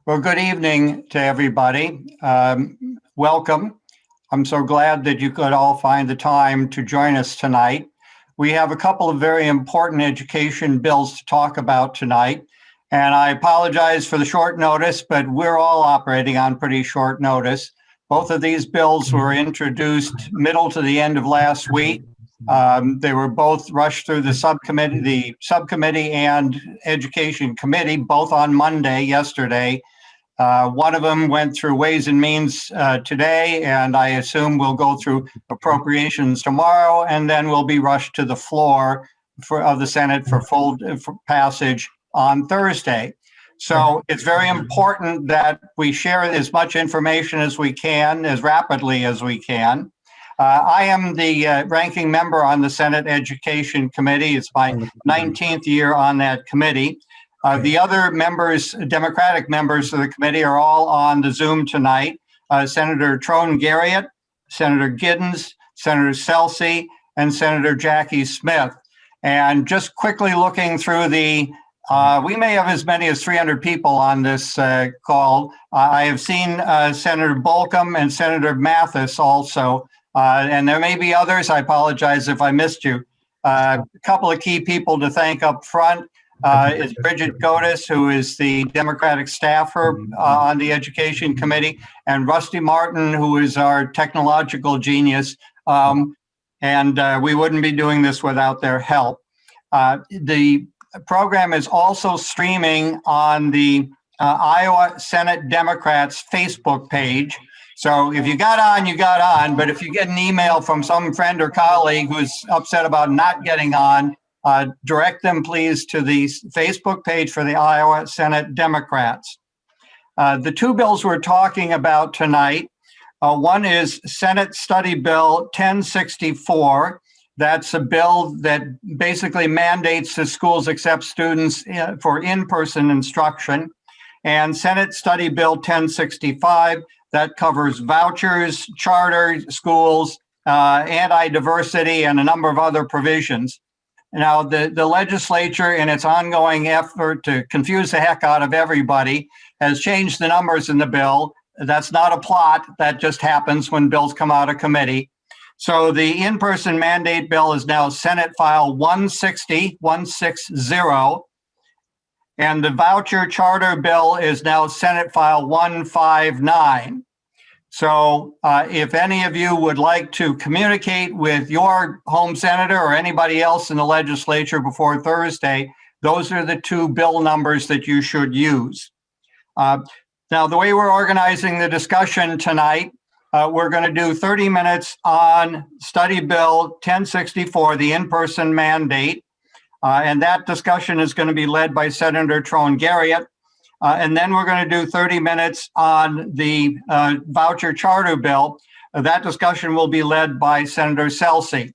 Well, good evening to everybody. Welcome. I'm so glad that you could all find the time to join us tonight. We have a couple of very important education bills to talk about tonight, and I apologize for the short notice, but we're all operating on pretty short notice. Both of these bills were introduced middle to the end of last week. They were both rushed through the subcommittee and education committee, both on Monday, yesterday. One of them went through Ways and Means today, and I assume we'll go through appropriations tomorrow, and then we'll be rushed to the floor of the Senate for full passage on Thursday. So it's very important that we share as much information as we can, as rapidly as we can. I am the ranking member on the Senate Education Committee. It's my 19th year on that committee. The other members, Democratic members of the committee, are all on the Zoom tonight. Senator Trone Garriott, Senator Giddens, Senator Celsi, and Senator Jackie Smith. And just quickly looking through we may have as many as 300 people on this call. I have seen Senator Bolcom and Senator Mathis also, and there may be others. I apologize if I missed you. A couple of key people to thank up front. Is Bridget Godis, who is the Democratic staffer on the Education Committee, and Rusty Martin, who is our technological genius. And we wouldn't be doing this without their help. The program is also streaming on the Iowa Senate Democrats Facebook page. So if you got on, you got on. But if you get an email from some friend or colleague who's upset about not getting on, direct them, please, to the Facebook page for the Iowa Senate Democrats. The two bills we're talking about tonight, one is Senate Study Bill 1064. That's a bill that basically mandates that schools accept students for in-person instruction. And Senate Study Bill 1065, that covers vouchers, charter schools, anti-diversity, and a number of other provisions. Now, the legislature, in its ongoing effort to confuse the heck out of everybody, has changed the numbers in the bill. That's not a plot. That just happens when bills come out of committee. So the in-person mandate bill is now Senate File 160, and the voucher charter bill is now Senate File 159. So if any of you would like to communicate with your home senator or anybody else in the legislature before Thursday, those are the two bill numbers that you should use. Now, the way we're organizing the discussion tonight, we're going to do 30 minutes on Study Bill 1064, the in-person mandate. And that discussion is going to be led by Senator Trone Garriott. And then we're going to do 30 minutes on the voucher charter bill. That discussion will be led by Senator Celsi.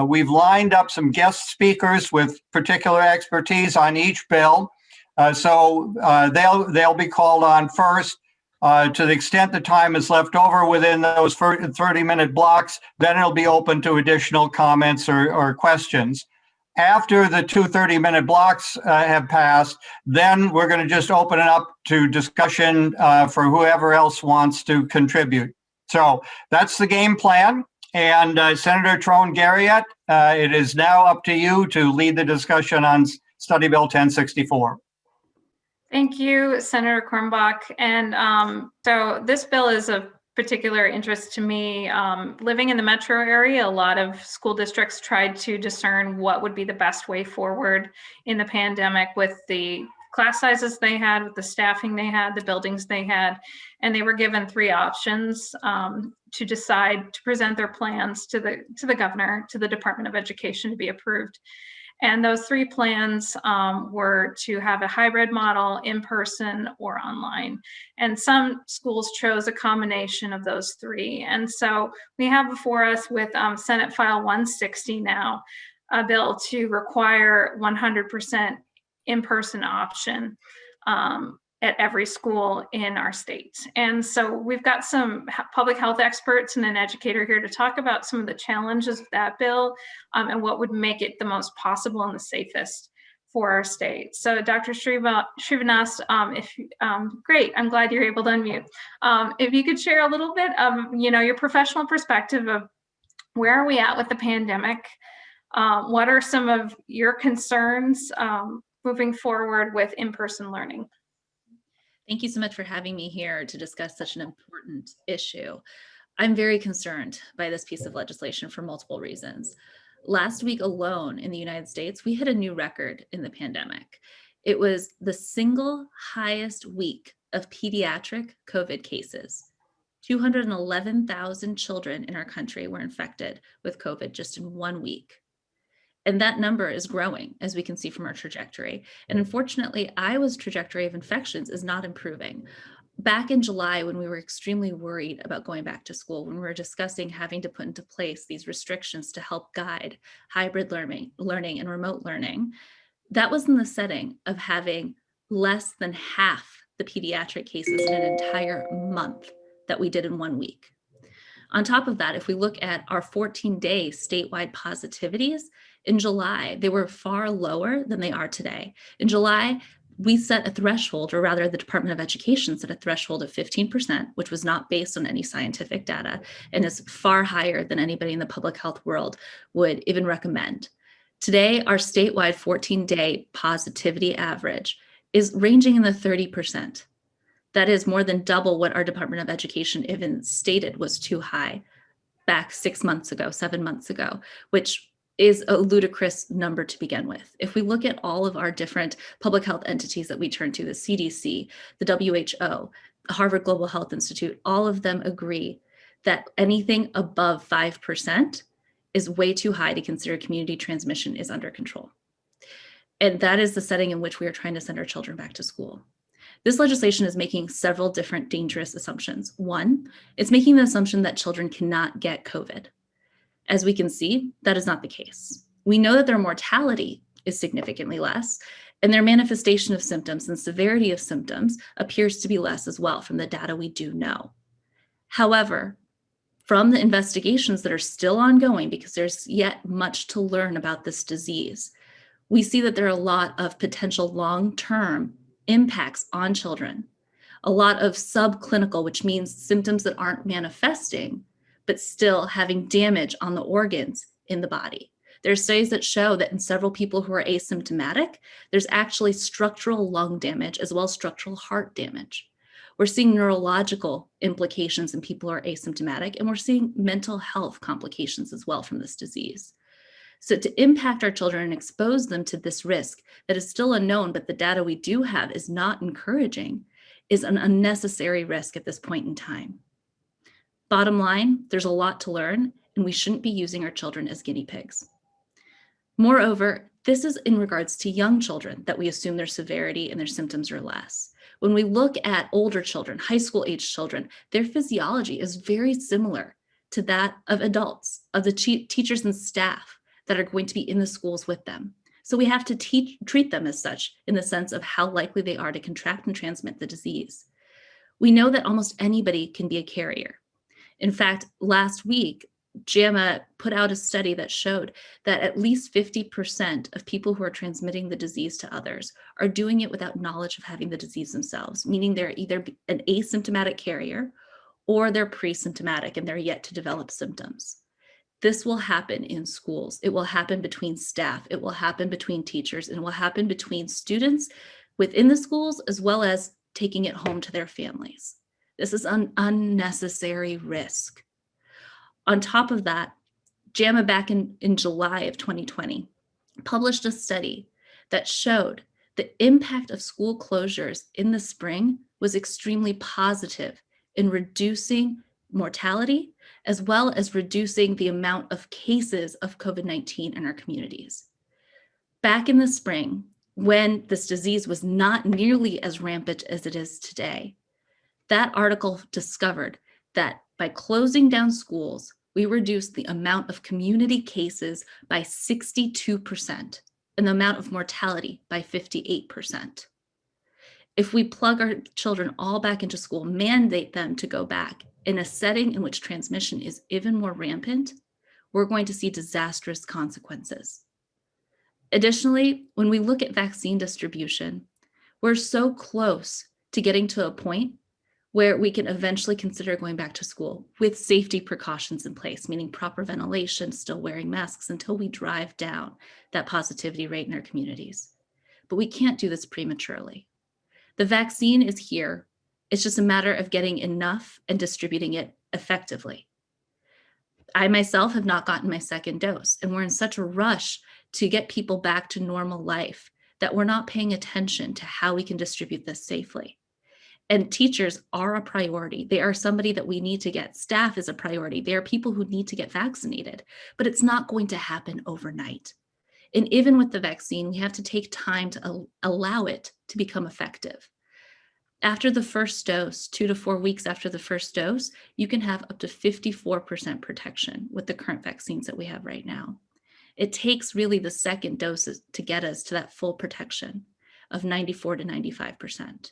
We've lined up some guest speakers with particular expertise on each bill. So they'll be called on first. To the extent the time is left over within those 30-minute blocks, then it'll be open to additional comments or questions. After the two 30-minute blocks have passed, then we're going to just open it up to discussion for whoever else wants to contribute. So that's the game plan. And Senator Trone Garriott, it is now up to you to lead the discussion on Study Bill 1064. Thank you, Senator Quirmbach. And so this bill is of particular interest to me. Living in the metro area, a lot of school districts tried to discern what would be the best way forward in the pandemic with the class sizes they had, with the staffing they had, the buildings they had, and they were given three options to decide to present their plans to the governor, to the Department of Education to be approved. And those three plans were to have a hybrid model, in person or online. And some schools chose a combination of those three. And so we have before us with Senate File 160 now, a bill to require 100% in-person option at every school in our state. And so we've got some public health experts and an educator here to talk about some of the challenges of that bill and what would make it the most possible and the safest for our state. So Dr. Srinivas, great, I'm glad you're able to unmute. If you could share a little bit of, your professional perspective of where are we at with the pandemic? What are some of your concerns moving forward with in-person learning? Thank you so much for having me here to discuss such an important issue. I'm very concerned by this piece of legislation for multiple reasons. Last week alone in the United States, we hit a new record in the pandemic. It was the single highest week of pediatric COVID cases. 211,000 children in our country were infected with COVID just in 1 week. And that number is growing, as we can see from our trajectory. And unfortunately, Iowa's trajectory of infections is not improving. Back in July, when we were extremely worried about going back to school, when we were discussing having to put into place these restrictions to help guide hybrid learning and remote learning, that was in the setting of having less than half the pediatric cases in an entire month that we did in 1 week. On top of that, if we look at our 14-day statewide positivities, in July, they were far lower than they are today. In July, we set a threshold, or rather the Department of Education set a threshold of 15%, which was not based on any scientific data and is far higher than anybody in the public health world would even recommend. Today, our statewide 14-day positivity average is ranging in the 30%. That is more than double what our Department of Education even stated was too high back 6 months ago, 7 months ago, which is a ludicrous number to begin with. If we look at all of our different public health entities that we turn to, the CDC, the WHO, the Harvard Global Health Institute, all of them agree that anything above 5% is way too high to consider community transmission is under control. And that is the setting in which we are trying to send our children back to school. This legislation is making several different dangerous assumptions. One, it's making the assumption that children cannot get COVID. As we can see, that is not the case. We know that their mortality is significantly less, and their manifestation of symptoms and severity of symptoms appears to be less as well from the data we do know. However, from the investigations that are still ongoing, because there's yet much to learn about this disease, we see that there are a lot of potential long-term impacts on children, a lot of subclinical, which means symptoms that aren't manifesting, but still having damage on the organs in the body. There are studies that show that in several people who are asymptomatic, there's actually structural lung damage as well as structural heart damage. We're seeing neurological implications in people who are asymptomatic, and we're seeing mental health complications as well from this disease. So to impact our children and expose them to this risk that is still unknown, but the data we do have is not encouraging, is an unnecessary risk at this point in time. Bottom line, there's a lot to learn, and we shouldn't be using our children as guinea pigs. Moreover, this is in regards to young children that we assume their severity and their symptoms are less. When we look at older children, high school age children, their physiology is very similar to that of adults, of the teachers and staff that are going to be in the schools with them. So we have to treat them as such in the sense of how likely they are to contract and transmit the disease. We know that almost anybody can be a carrier. In fact, last week, JAMA put out a study that showed that at least 50% of people who are transmitting the disease to others are doing it without knowledge of having the disease themselves, meaning they're either an asymptomatic carrier or they're pre-symptomatic and they're yet to develop symptoms. This will happen in schools. It will happen between staff. It will happen between teachers, and it will happen between students within the schools as well as taking it home to their families. This is an unnecessary risk. On top of that, JAMA back in July of 2020 published a study that showed the impact of school closures in the spring was extremely positive in reducing mortality as well as reducing the amount of cases of COVID-19 in our communities. Back in the spring, when this disease was not nearly as rampant as it is today, that article discovered that by closing down schools, we reduced the amount of community cases by 62% and the amount of mortality by 58%. If we plug our children all back into school, mandate them to go back in a setting in which transmission is even more rampant, we're going to see disastrous consequences. Additionally, when we look at vaccine distribution, we're so close to getting to a point where we can eventually consider going back to school with safety precautions in place, meaning proper ventilation, still wearing masks until we drive down that positivity rate in our communities. But we can't do this prematurely. The vaccine is here. It's just a matter of getting enough and distributing it effectively. I myself have not gotten my second dose, and we're in such a rush to get people back to normal life that we're not paying attention to how we can distribute this safely. And teachers are a priority. They are somebody that we need to get. Staff is a priority. They are people who need to get vaccinated, but it's not going to happen overnight. And even with the vaccine, we have to take time to allow it to become effective. After the first dose, 2 to 4 weeks after the first dose, you can have up to 54% protection with the current vaccines that we have right now. It takes really the second doses to get us to that full protection of 94 to 95%.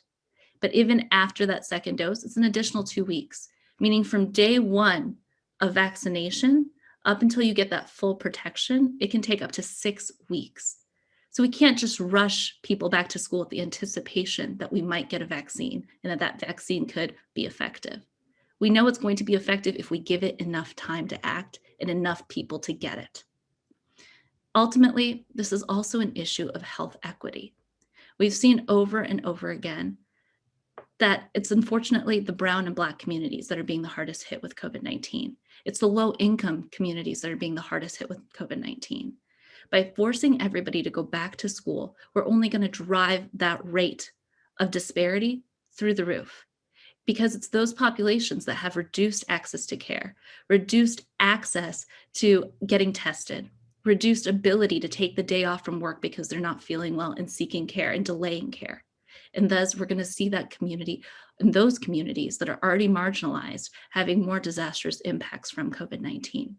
But even after that second dose, it's an additional 2 weeks, meaning from day one of vaccination up until you get that full protection, it can take up to 6 weeks. So we can't just rush people back to school with the anticipation that we might get a vaccine and that that vaccine could be effective. We know it's going to be effective if we give it enough time to act and enough people to get it. Ultimately, this is also an issue of health equity. We've seen over and over again that it's unfortunately the brown and Black communities that are being the hardest hit with COVID-19. It's the low-income communities that are being the hardest hit with COVID-19. By forcing everybody to go back to school, we're only going to drive that rate of disparity through the roof, because it's those populations that have reduced access to care, reduced access to getting tested, reduced ability to take the day off from work because they're not feeling well and seeking care and delaying care. And thus, we're going to see that community and those communities that are already marginalized having more disastrous impacts from COVID-19.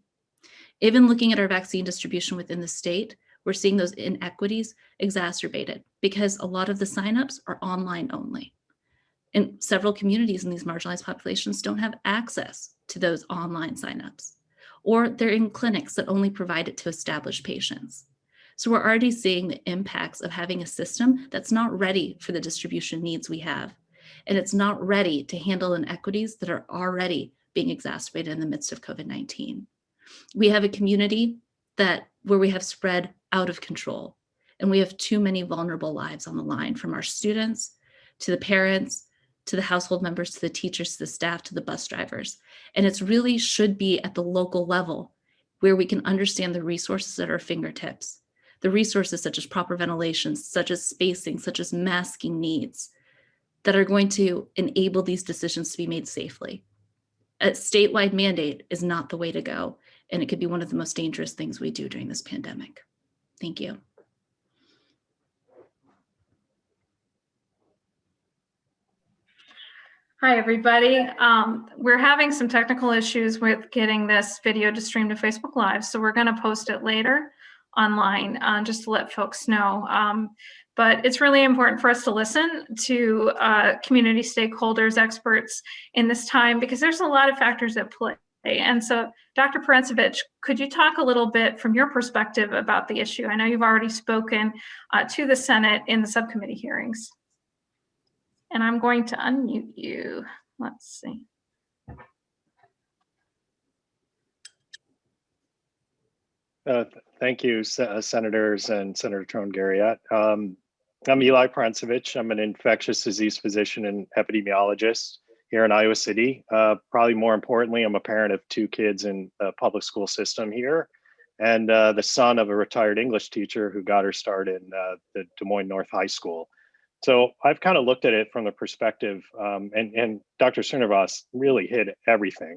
Even looking at our vaccine distribution within the state, we're seeing those inequities exacerbated because a lot of the signups are online only. And several communities in these marginalized populations don't have access to those online signups, or they're in clinics that only provide it to established patients. So we're already seeing the impacts of having a system that's not ready for the distribution needs we have. And it's not ready to handle inequities that are already being exacerbated in the midst of COVID-19. We have a community where we have spread out of control, and we have too many vulnerable lives on the line, from our students to the parents, to the household members, to the teachers, to the staff, to the bus drivers. And it's really should be at the local level where we can understand the resources at our fingertips. The resources such as proper ventilation, such as spacing, such as masking needs that are going to enable these decisions to be made safely. A statewide mandate is not the way to go, and it could be one of the most dangerous things we do during this pandemic. Thank you. Hi, everybody. We're having some technical issues with getting this video to stream to Facebook Live, so we're going to post it later online just to let folks know. But it's really important for us to listen to community stakeholders, experts in this time, because there's a lot of factors at play. And so, Dr. Perencevich, could you talk a little bit from your perspective about the issue? I know you've already spoken to the Senate in the subcommittee hearings. And I'm going to unmute you. Let's see. Thank you, Senators and Senator Trone, Garriott. I'm Eli Perencevich. I'm an infectious disease physician and epidemiologist here in Iowa City. Probably more importantly, I'm a parent of 2 kids in the public school system here, and the son of a retired English teacher who got her start in the Des Moines North High School. So I've kind of looked at it from the perspective, and Dr. Srinivas really hit everything.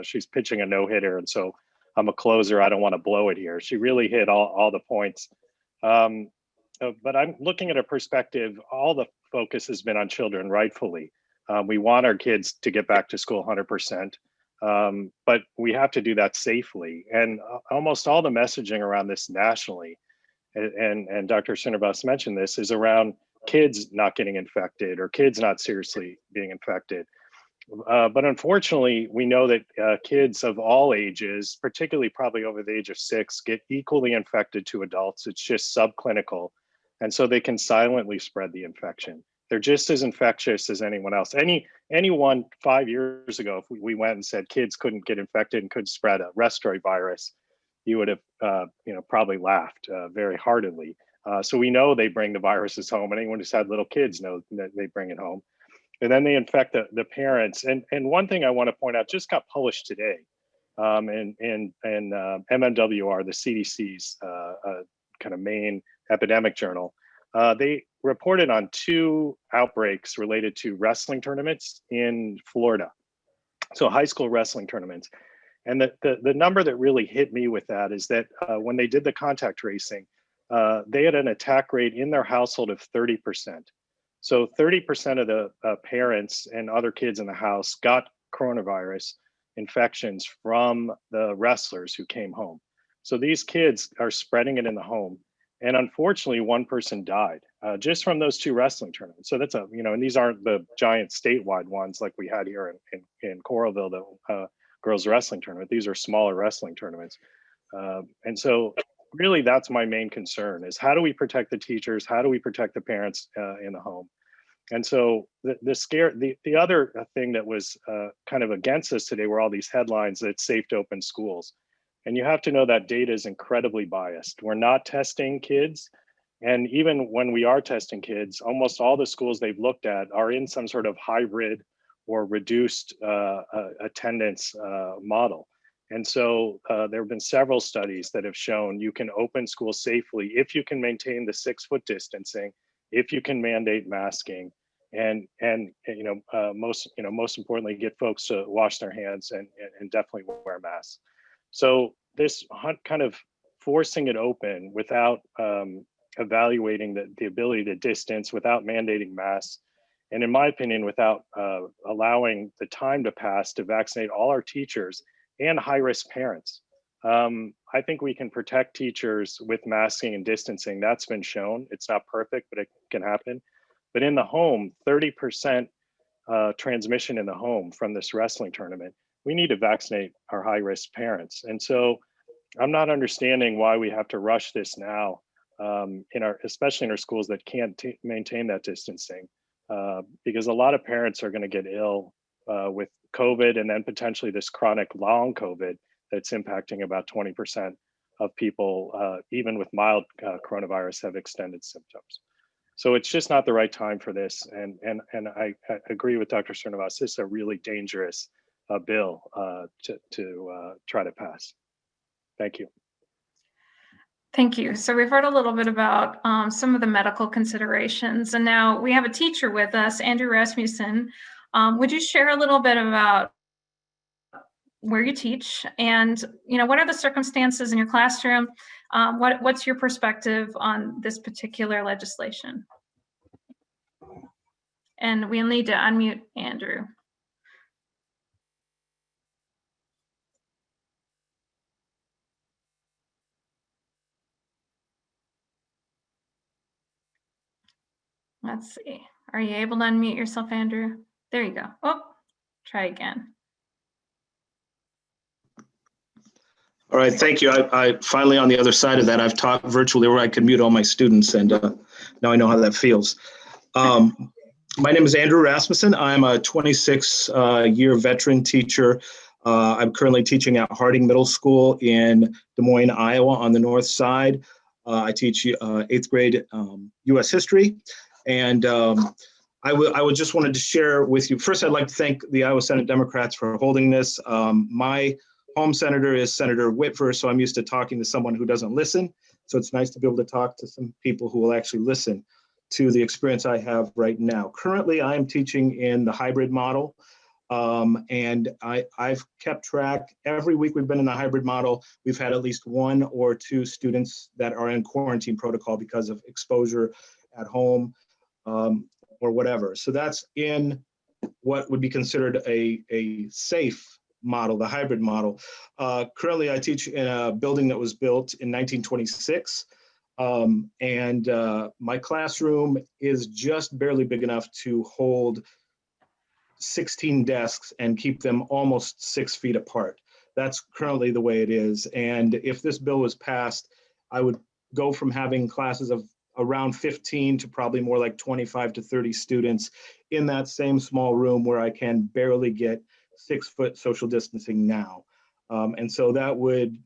She's pitching a no-hitter, and so I'm a closer. I don't want to blow it here. She really hit all the points. But I'm looking at a perspective, all the focus has been on children, rightfully. We want our kids to get back to school 100%, but we have to do that safely. And almost all the messaging around this nationally, and Dr. Srinivas mentioned this, is around kids not getting infected or kids not seriously being infected. But unfortunately, we know that kids of all ages, particularly probably over the age of 6, get equally infected to adults. It's just subclinical. And so they can silently spread the infection. They're just as infectious as anyone else. Anyone 5 years ago, if we went and said kids couldn't get infected and could spread a respiratory virus, you would have probably laughed very heartedly. So we know they bring the viruses home. And anyone who's had little kids know that they bring it home. And then they infect the parents. And one thing I want to point out just got published today in MMWR, the CDC's kind of main epidemic journal. They reported on 2 outbreaks related to wrestling tournaments in Florida. So high school wrestling tournaments. And the number that really hit me with that is that when they did the contact tracing, they had an attack rate in their household of 30%. So 30% of the parents and other kids in the house got coronavirus infections from the wrestlers who came home. So these kids are spreading it in the home. And unfortunately, 1 person died just from those 2 wrestling tournaments. So that's and these aren't the giant statewide ones like we had here in Coralville, the girls wrestling tournament. These are smaller wrestling tournaments. And so really that's my main concern is how do we protect the teachers? How do we protect the parents in the home? And so the other thing that was kind of against us today were all these headlines that it's safe to open schools. And you have to know that data is incredibly biased. We're not testing kids. And even when we are testing kids, almost all the schools they've looked at are in some sort of hybrid or reduced attendance model. And so there have been several studies that have shown you can open schools safely if you can maintain the 6-foot distancing, if you can mandate masking, and most importantly, get folks to wash their hands and definitely wear masks. So this kind of forcing it open without evaluating the ability to distance, without mandating masks, and in my opinion, without allowing the time to pass to vaccinate all our teachers and high-risk parents. I think we can protect teachers with masking and distancing. That's been shown. It's not perfect, but it can happen. But in the home, 30% transmission in the home from this wrestling tournament, we need to vaccinate our high-risk parents. And so I'm not understanding why we have to rush this now, especially in our schools that can't maintain that distancing, because a lot of parents are going to get ill with COVID and then potentially this chronic long COVID that's impacting about 20% of people, even with mild coronavirus, have extended symptoms. So it's just not the right time for this. And I agree with Dr. Srinivas. This is a really dangerous bill to try to pass. Thank you. Thank you. So we've heard a little bit about some of the medical considerations, and now we have a teacher with us, Andrew Rasmussen. Would you share a little bit about where you teach and what are the circumstances in your classroom? What's your perspective on this particular legislation? And we'll need to unmute Andrew. Let's see. Are you able to unmute yourself, Andrew? There you go. Oh, try again. All right, thank you. I finally on the other side of that, I've taught virtually where I could mute all my students, and now I know how that feels. My name is Andrew Rasmussen. I'm a 26-year veteran teacher. I'm currently teaching at Harding Middle School in Des Moines, Iowa on the north side. I teach 8th grade U.S. history. And I would just wanted to share with you, first I'd like to thank the Iowa Senate Democrats for holding this. My home senator is Senator Whitver, so I'm used to talking to someone who doesn't listen. So it's nice to be able to talk to some people who will actually listen to the experience I have right now. Currently, I am teaching in the hybrid model, and I've kept track. Every week we've been in the hybrid model, we've had at least 1 or 2 students that are in quarantine protocol because of exposure at home or whatever. So that's in what would be considered a safe model, the hybrid model. Currently, I teach in a building that was built in 1926. And my classroom is just barely big enough to hold 16 desks and keep them almost 6 feet apart. That's currently the way it is. And if this bill was passed, I would go from having classes of around 15 to probably more like 25 to 30 students in that same small room where I can barely get 6-foot social distancing now. And so that would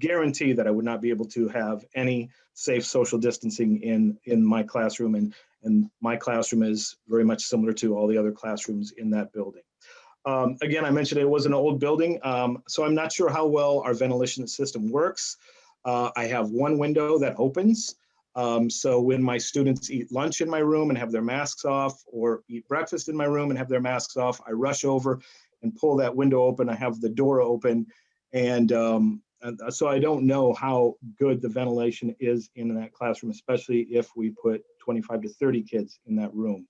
guarantee that I would not be able to have any safe social distancing in my classroom. And my classroom is very much similar to all the other classrooms in that building. Again, I mentioned it was an old building, so I'm not sure how well our ventilation system works. I have one window that opens. So when my students eat lunch in my room and have their masks off, or eat breakfast in my room and have their masks off, I rush over and pull that window open. I have the door open. And so I don't know how good the ventilation is in that classroom, especially if we put 25 to 30 kids in that room.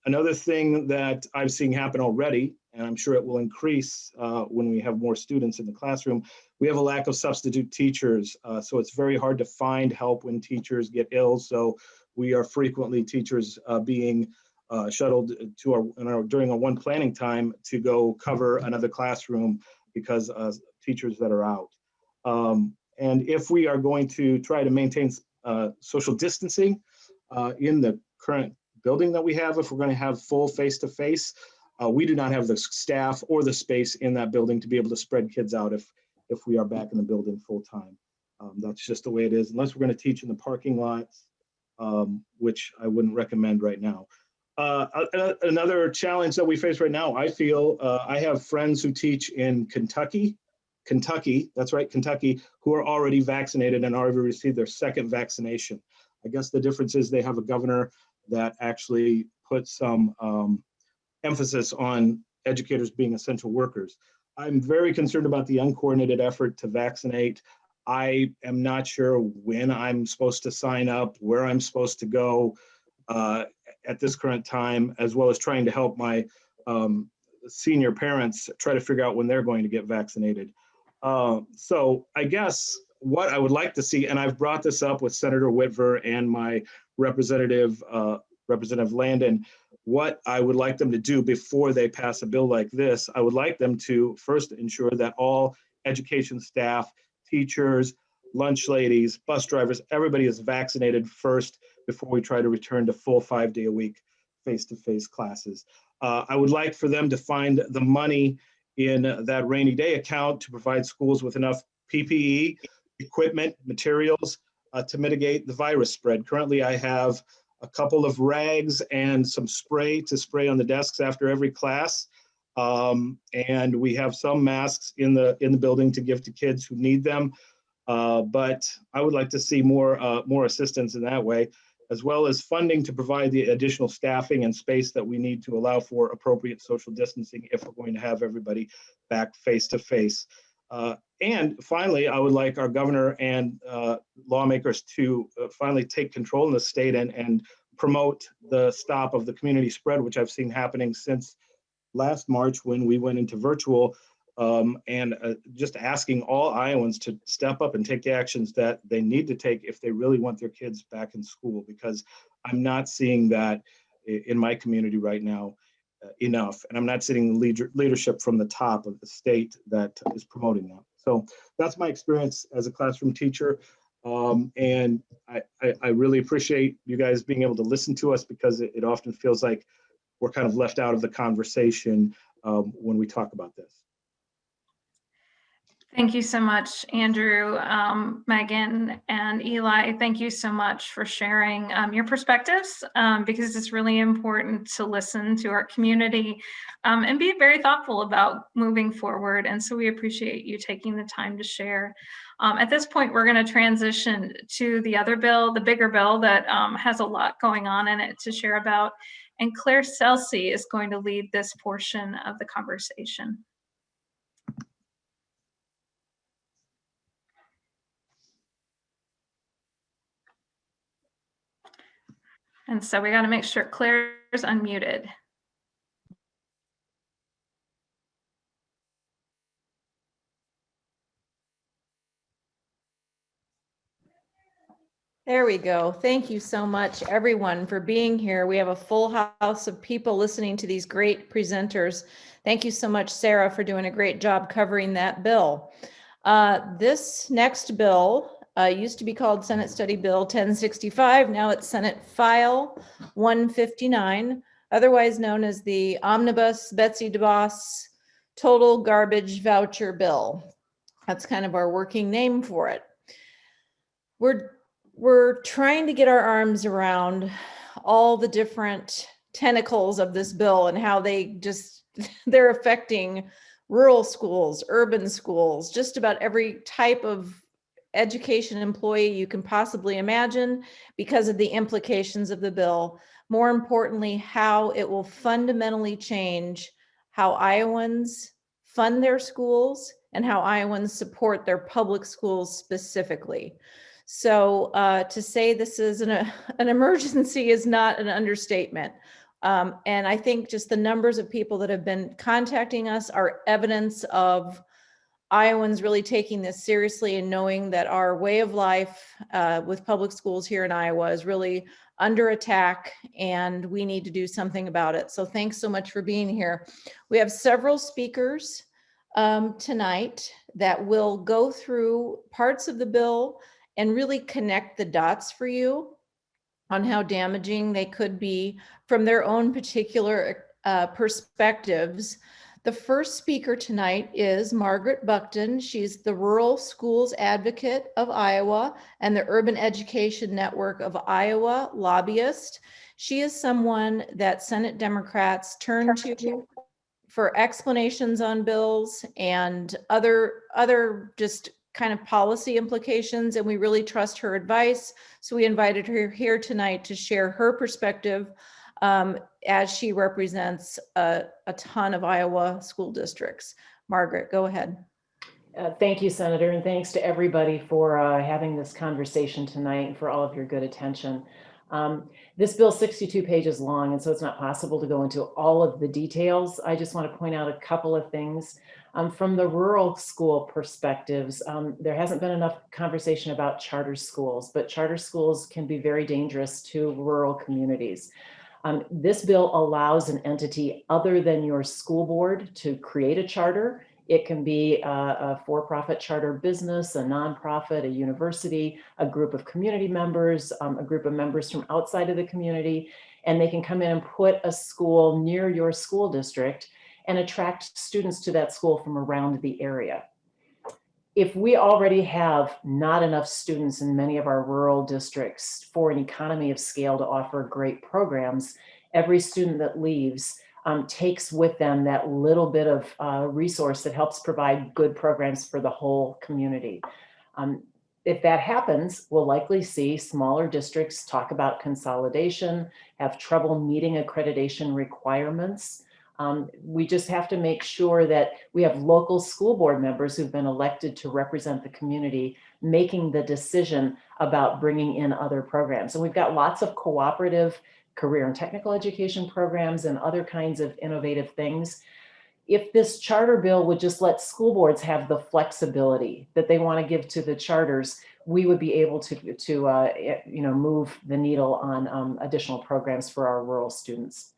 Another thing that I've seen happen already, and I'm sure it will increase when we have more students in the classroom, we have a lack of substitute teachers. So it's very hard to find help when teachers get ill. So we are frequently teachers being shuttled to during our one planning time to go cover another classroom because teachers that are out. And if we are going to try to maintain social distancing in the current building that we have, if we're going to have full face-to-face, we do not have the staff or the space in that building to be able to spread kids out if we are back in the building full time. That's just the way it is, unless we're going to teach in the parking lots, which I wouldn't recommend right now. Another challenge that we face right now, I feel, I have friends who teach in Kentucky, that's right, Kentucky, who are already vaccinated and already received their second vaccination. I guess the difference is they have a governor that actually puts some emphasis on educators being essential workers. I'm very concerned about the uncoordinated effort to vaccinate. I am not sure when I'm supposed to sign up, where I'm supposed to go at this current time, as well as trying to help my senior parents try to figure out when they're going to get vaccinated. So I guess what I would like to see, and I've brought this up with Senator Whitver and my Representative Landon, what I would like them to do before they pass a bill like this, I would like them to first ensure that all education staff, teachers, lunch ladies, bus drivers, everybody is vaccinated first before we try to return to full 5-day-a-week face-to-face classes. I would like for them to find the money in that rainy day account to provide schools with enough PPE, equipment, materials to mitigate the virus spread. Currently, I have a couple of rags and some spray to spray on the desks after every class. And we have some masks in the building to give to kids who need them. But I would like to see more assistance in that way, as well as funding to provide the additional staffing and space that we need to allow for appropriate social distancing if we're going to have everybody back face to face. And finally, I would like our governor and lawmakers to finally take control in the state and promote the stop of the community spread, which I've seen happening since last March when we went into virtual, and just asking all Iowans to step up and take the actions that they need to take if they really want their kids back in school, because I'm not seeing that in my community right now enough. And I'm not seeing the leadership from the top of the state that is promoting that. So that's my experience as a classroom teacher. And I really appreciate you guys being able to listen to us, because it often feels like we're kind of left out of the conversation when we talk about this. Thank you so much, Andrew, Megan, and Eli. Thank you so much for sharing your perspectives, because it's really important to listen to our community and be very thoughtful about moving forward. And so we appreciate you taking the time to share. At this point, we're going to transition to the other bill, the bigger bill that has a lot going on in it to share about. And Claire Celsi is going to lead this portion of the conversation. And so we got to make sure Claire's unmuted. There we go. Thank you so much, everyone, for being here. We have a full house of people listening to these great presenters. Thank you so much, Sarah, for doing a great job covering that bill. This next bill used to be called Senate Study Bill 1065. Now it's Senate File 159, otherwise known as the Omnibus Betsy DeVos Total Garbage Voucher Bill. That's kind of our working name for it. We're trying to get our arms around all the different tentacles of this bill and how they're affecting rural schools, urban schools, just about every type of education employee you can possibly imagine because of the implications of the bill. More importantly, how it will fundamentally change how Iowans fund their schools and how Iowans support their public schools specifically. So to say this is an emergency is not an understatement. And I think just the numbers of people that have been contacting us are evidence of Iowans really taking this seriously and knowing that our way of life with public schools here in Iowa is really under attack and we need to do something about it. So thanks so much for being here. We have several speakers tonight that will go through parts of the bill and really connect the dots for you on how damaging they could be from their own particular perspectives. The first speaker tonight is Margaret Buckton. She's the Rural Schools Advocate of Iowa and the Urban Education Network of Iowa lobbyist. She is someone that Senate Democrats turn to for explanations on bills and other just kind of policy implications, and we really trust her advice. So we invited her here tonight to share her perspective as she represents a ton of Iowa school districts. Margaret, go ahead. Thank you, Senator, and thanks to everybody for having this conversation tonight and for all of your good attention. This bill is 62 pages long, and so it's not possible to go into all of the details. I just want to point out a couple of things. From the rural school perspectives, there hasn't been enough conversation about charter schools, but charter schools can be very dangerous to rural communities. This bill allows an entity other than your school board to create a charter. It can be a for-profit charter business, a nonprofit, a university, a group of community members, a group of members from outside of the community, and they can come in and put a school near your school district and attract students to that school from around the area. If we already have not enough students in many of our rural districts for an economy of scale to offer great programs, every student that leaves takes with them that little bit of resource that helps provide good programs for the whole community. If that happens, we'll likely see smaller districts talk about consolidation, have trouble meeting accreditation requirements. We just have to make sure that we have local school board members who've been elected to represent the community making the decision about bringing in other programs. And we've got lots of cooperative career and technical education programs and other kinds of innovative things. If this charter bill would just let school boards have the flexibility that they want to give to the charters, we would be able to move the needle on additional programs for our rural students.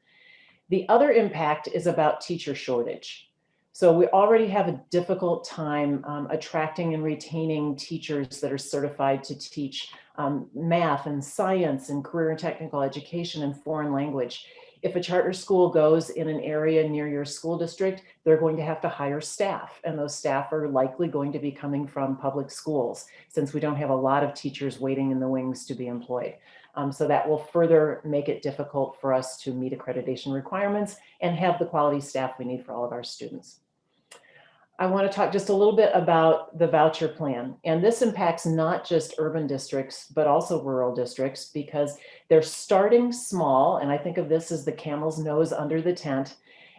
The other impact is about teacher shortage. So we already have a difficult time attracting and retaining teachers that are certified to teach math and science and career and technical education and foreign language. If a charter school goes in an area near your school district, they're going to have to hire staff, and those staff are likely going to be coming from public schools since we don't have a lot of teachers waiting in the wings to be employed. So that will further make it difficult for us to meet accreditation requirements and have the quality staff we need for all of our students. I want to talk just a little bit about the voucher plan. And this impacts not just urban districts, but also rural districts because they're starting small. And I think of this as the camel's nose under the tent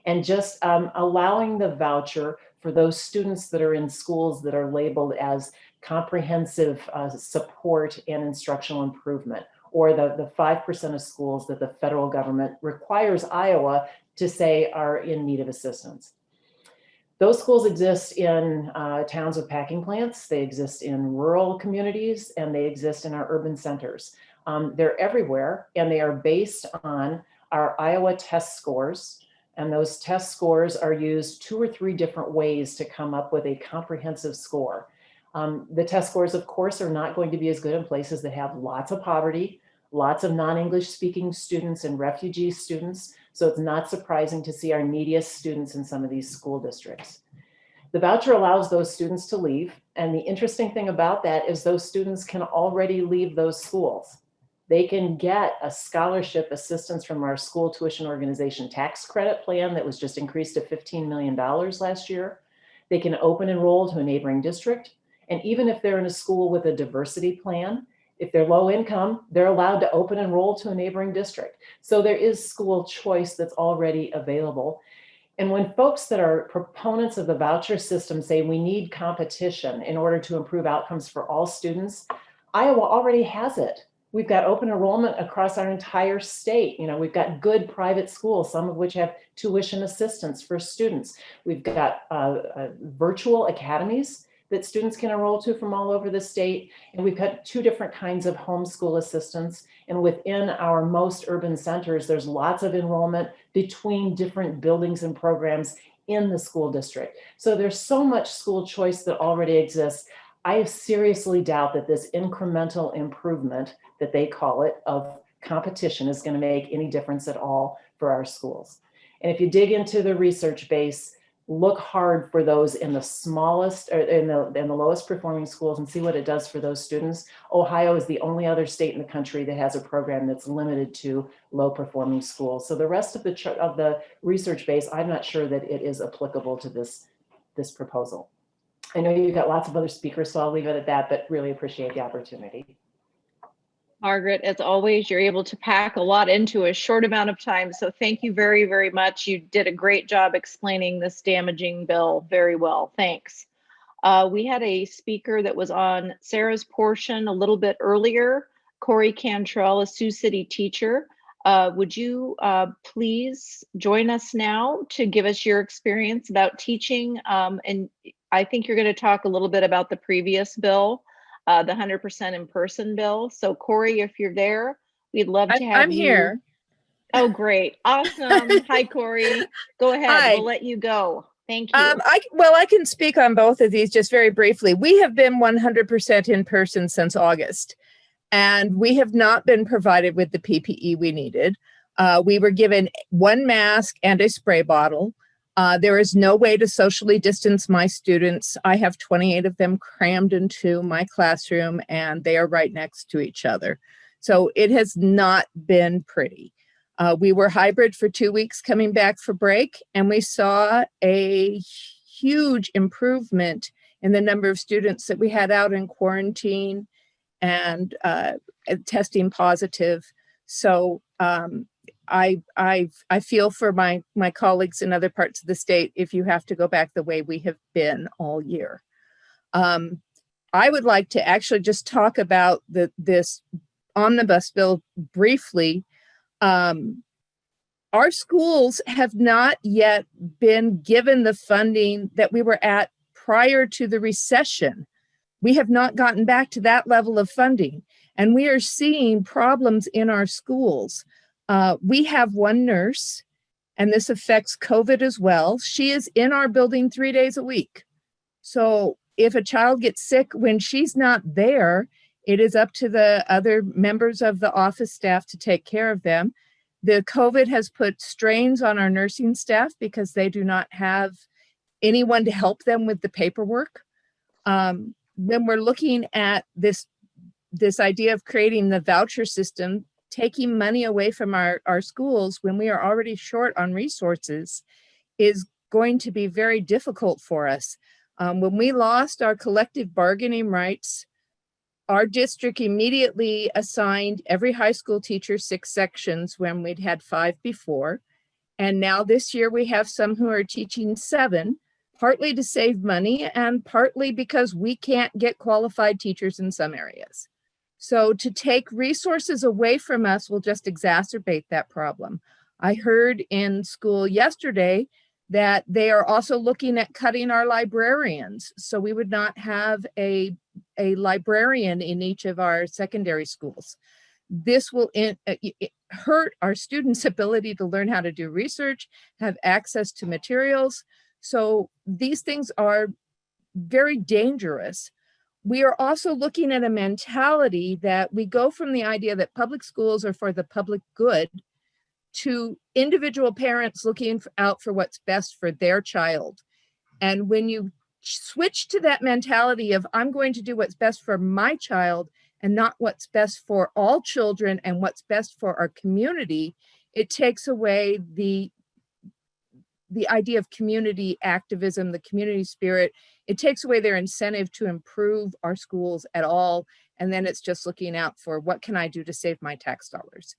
and just allowing the voucher for those students that are in schools that are labeled as comprehensive support and instructional improvement, or the 5% of schools that the federal government requires Iowa to say are in need of assistance. Those schools exist in towns with packing plants, they exist in rural communities, and they exist in our urban centers. They're everywhere, and they are based on our Iowa test scores. And those test scores are used 2 or 3 different ways to come up with a comprehensive score. The test scores, of course, are not going to be as good in places that have lots of poverty, lots of non-English speaking students and refugee students. So it's not surprising to see our neediest students in some of these school districts. The voucher allows those students to leave. And the interesting thing about that is those students can already leave those schools. They can get a scholarship assistance from our school tuition organization tax credit plan that was just increased to $15 million last year. They can open enroll to a neighboring district. And even if they're in a school with a diversity plan, if they're low income, they're allowed to open enroll to a neighboring district. So there is school choice that's already available. And when folks that are proponents of the voucher system say we need competition in order to improve outcomes for all students, Iowa already has it. We've got open enrollment across our entire state. You know, we've got good private schools, some of which have tuition assistance for students. We've got virtual academies that students can enroll to from all over the state. And we've got 2 different kinds of homeschool assistance. And within our most urban centers, there's lots of enrollment between different buildings and programs in the school district. So there's so much school choice that already exists. I seriously doubt that this incremental improvement that they call it of competition is going to make any difference at all for our schools. And if you dig into the research base, look hard for those in the smallest or in the lowest performing schools and see what it does for those students. Ohio is the only other state in the country that has a program that's limited to low performing schools. So the rest of the research base, I'm not sure that it is applicable to this proposal. I know you've got lots of other speakers, so I'll leave it at that, but really appreciate the opportunity. Margaret, as always, you're able to pack a lot into a short amount of time. So thank you very, very much. You did a great job explaining this damaging bill very well. Thanks. We had a speaker that was on Sarah's portion a little bit earlier, Korey Cantrell, a Sioux City teacher. Would you please join us now to give us your experience about teaching? And I think you're going to talk a little bit about the previous bill, the 100% in-person bill. So Korey, if you're there, we'd love to have you. I'm here. Oh, great. Awesome. Hi, Korey. Go ahead. Hi. We'll let you go. Thank you. I can speak on both of these just very briefly. We have been 100% in person since August, and we have not been provided with the PPE we needed. We were given 1 mask and a spray bottle. There is no way to socially distance my students. I have 28 of them crammed into my classroom, and they are right next to each other. So it has not been pretty. We were hybrid for 2 weeks coming back for break, and we saw a huge improvement in the number of students that we had out in quarantine and testing positive. So I feel for my colleagues in other parts of the state if you have to go back the way we have been all year. I would like to actually just talk about this omnibus bill briefly. Our schools have not yet been given the funding that we were at prior to the recession. We have not gotten back to that level of funding, and we are seeing problems in our schools. We have 1 nurse, and this affects COVID as well. She is in our building 3 days a week. So if a child gets sick when she's not there, it is up to the other members of the office staff to take care of them. The COVID has put strains on our nursing staff because they do not have anyone to help them with the paperwork. When we're looking at this idea of creating the voucher system, taking money away from our schools when we are already short on resources is going to be very difficult for us. When we lost our collective bargaining rights, our district immediately assigned every high school teacher 6 sections when we'd had 5 before. And now this year we have some who are teaching 7, partly to save money and partly because we can't get qualified teachers in some areas. So to take resources away from us will just exacerbate that problem. I heard in school yesterday that they are also looking at cutting our librarians. So we would not have a librarian in each of our secondary schools. This will hurt our students' ability to learn how to do research, have access to materials. So these things are very dangerous. We are also looking at a mentality that we go from the idea that public schools are for the public good to individual parents looking out for what's best for their child. And when you switch to that mentality of I'm going to do what's best for my child and not what's best for all children and what's best for our community, it takes away the idea of community activism, the community spirit. It takes away their incentive to improve our schools at all. And then it's just looking out for what can I do to save my tax dollars.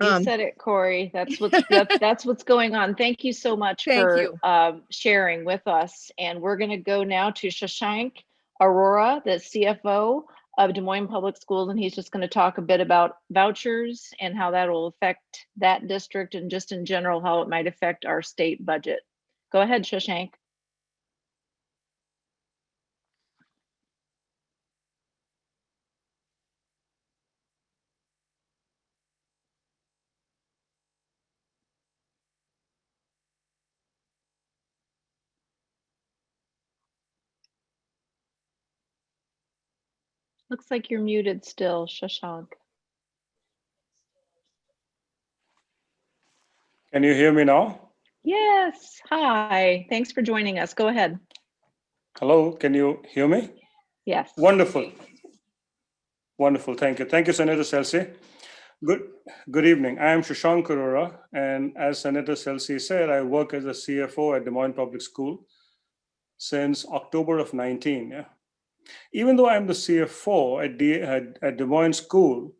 You said it, Korey. That's what's going on. Thank you so much for sharing with us. And we're going to go now to Shashank Aurora, the CFO of Des Moines Public Schools, and he's just going to talk a bit about vouchers and how that will affect that district and just in general how it might affect our state budget. Go ahead, Shashank. Looks like you're muted still, Shashank. Can you hear me now? Yes. Hi. Thanks for joining us. Go ahead. Hello, can you hear me? Yes. Wonderful. Wonderful. Thank you. Thank you, Senator Celsi. Good evening. I am Shashank Aurora, and as Senator Celsi said, I work as a CFO at Des Moines Public School since October of 19. Yeah. Even though I'm the CFO at Des Moines School,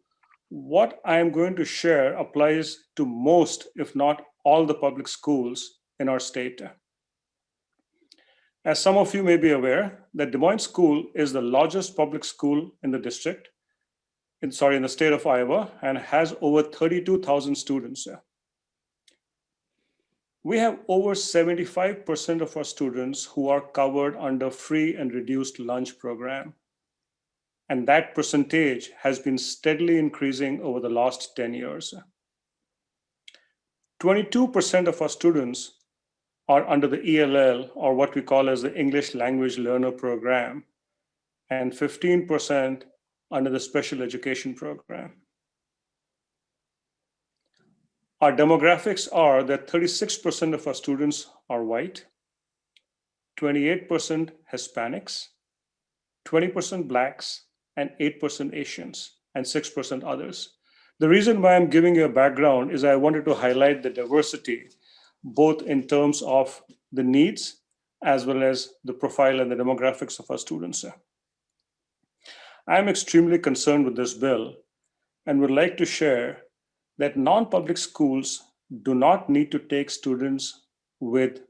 what I'm going to share applies to most, if not all, the public schools in our state. As some of you may be aware, that Des Moines School is the largest public school in the district, in the state of Iowa, and has over 32,000 students. We have over 75% of our students who are covered under free and reduced lunch program. And that percentage has been steadily increasing over the last 10 years. 22% of our students are under the ELL, or what we call as the English Language Learner Program, and 15% under the Special Education Program. Our demographics are that 36% of our students are white, 28% Hispanics, 20% Blacks, and 8% Asians, and 6% others. The reason why I'm giving you a background is I wanted to highlight the diversity, both in terms of the needs as well as the profile and the demographics of our students. I'm extremely concerned with this bill and would like to share that non-public schools do not need to take students with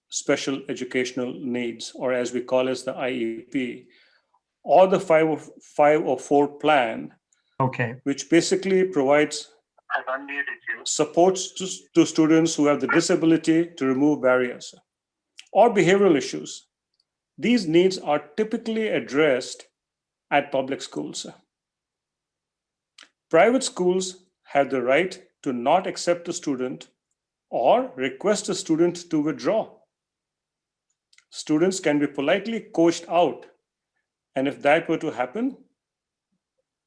special educational needs, or as we call it, the IEP, or the 504 plan, which basically provides supports to students who have the disability to remove barriers or behavioral issues. These needs are typically addressed at public schools. Private schools have the right to not accept a student or request a student to withdraw. Students can be politely coached out. And if that were to happen,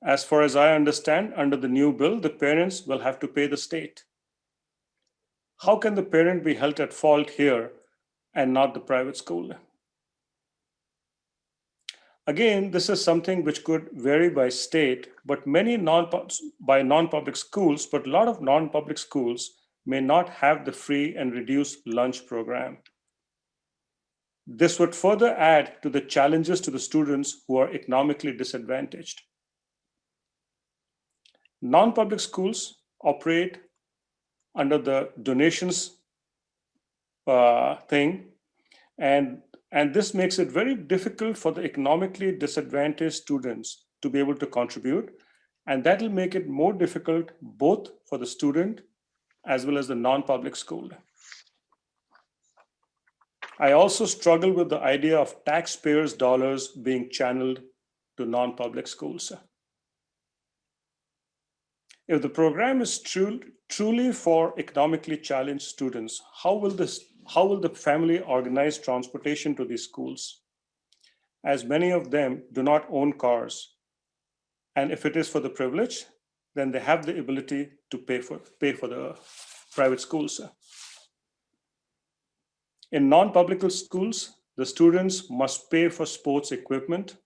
as far as I understand, under the new bill, the parents will have to pay the state. How can the parent be held at fault here and not the private school? Again, this is something which could vary by state, but many non-public schools, but a lot of non-public schools may not have the free and reduced lunch program. This would further add to the challenges to the students who are economically disadvantaged. Non-public schools operate under the donations thing, and this makes it very difficult for the economically disadvantaged students to be able to contribute. And that will make it more difficult both for the student as well as the non-public school. I also struggle with the idea of taxpayers' dollars being channeled to non-public schools. If the program is truly for economically challenged students, how will the family organize transportation to these schools? As many of them do not own cars. And if it is for the privileged, then they have the ability to pay for the private schools. In non-public schools, the students must pay for sports equipment,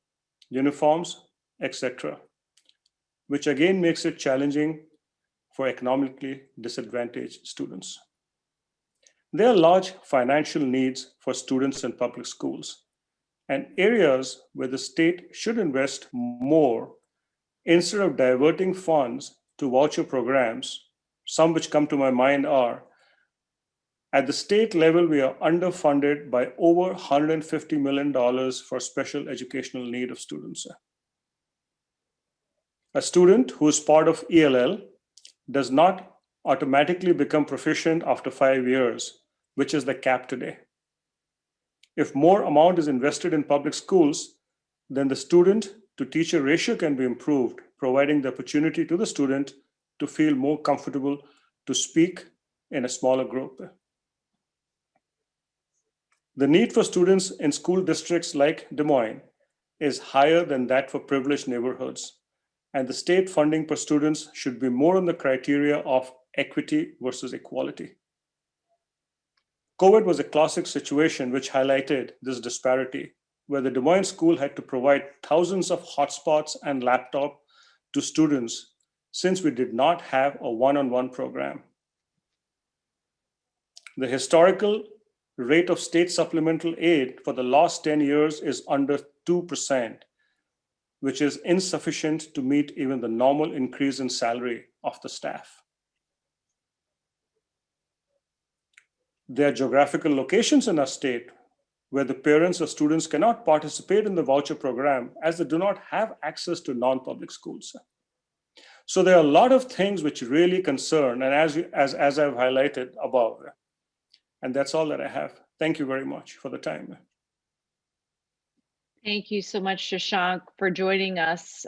uniforms, etc., which again makes it challenging for economically disadvantaged students. There are large financial needs for students in public schools and areas where the state should invest more instead of diverting funds to voucher programs. Some which come to my mind are, at the state level, we are underfunded by over $150 million for special educational need of students. A student who is part of ELL does not automatically become proficient after 5 years, which is the cap today. If more amount is invested in public schools, then the student to teacher ratio can be improved, providing the opportunity to the student to feel more comfortable to speak in a smaller group. The need for students in school districts like Des Moines is higher than that for privileged neighborhoods, and the state funding per students should be more on the criteria of equity versus equality. COVID was a classic situation which highlighted this disparity, where the Des Moines school had to provide thousands of hotspots and laptops to students since we did not have a one-on-one program. The historical rate of state supplemental aid for the last 10 years is under 2%, which is insufficient to meet even the normal increase in salary of the staff. There are geographical locations in our state where the parents or students cannot participate in the voucher program as they do not have access to non-public schools. So there are a lot of things which really concern, and as I've highlighted above. And that's all that I have. Thank you very much for the time. Thank you so much, Shashank, for joining us.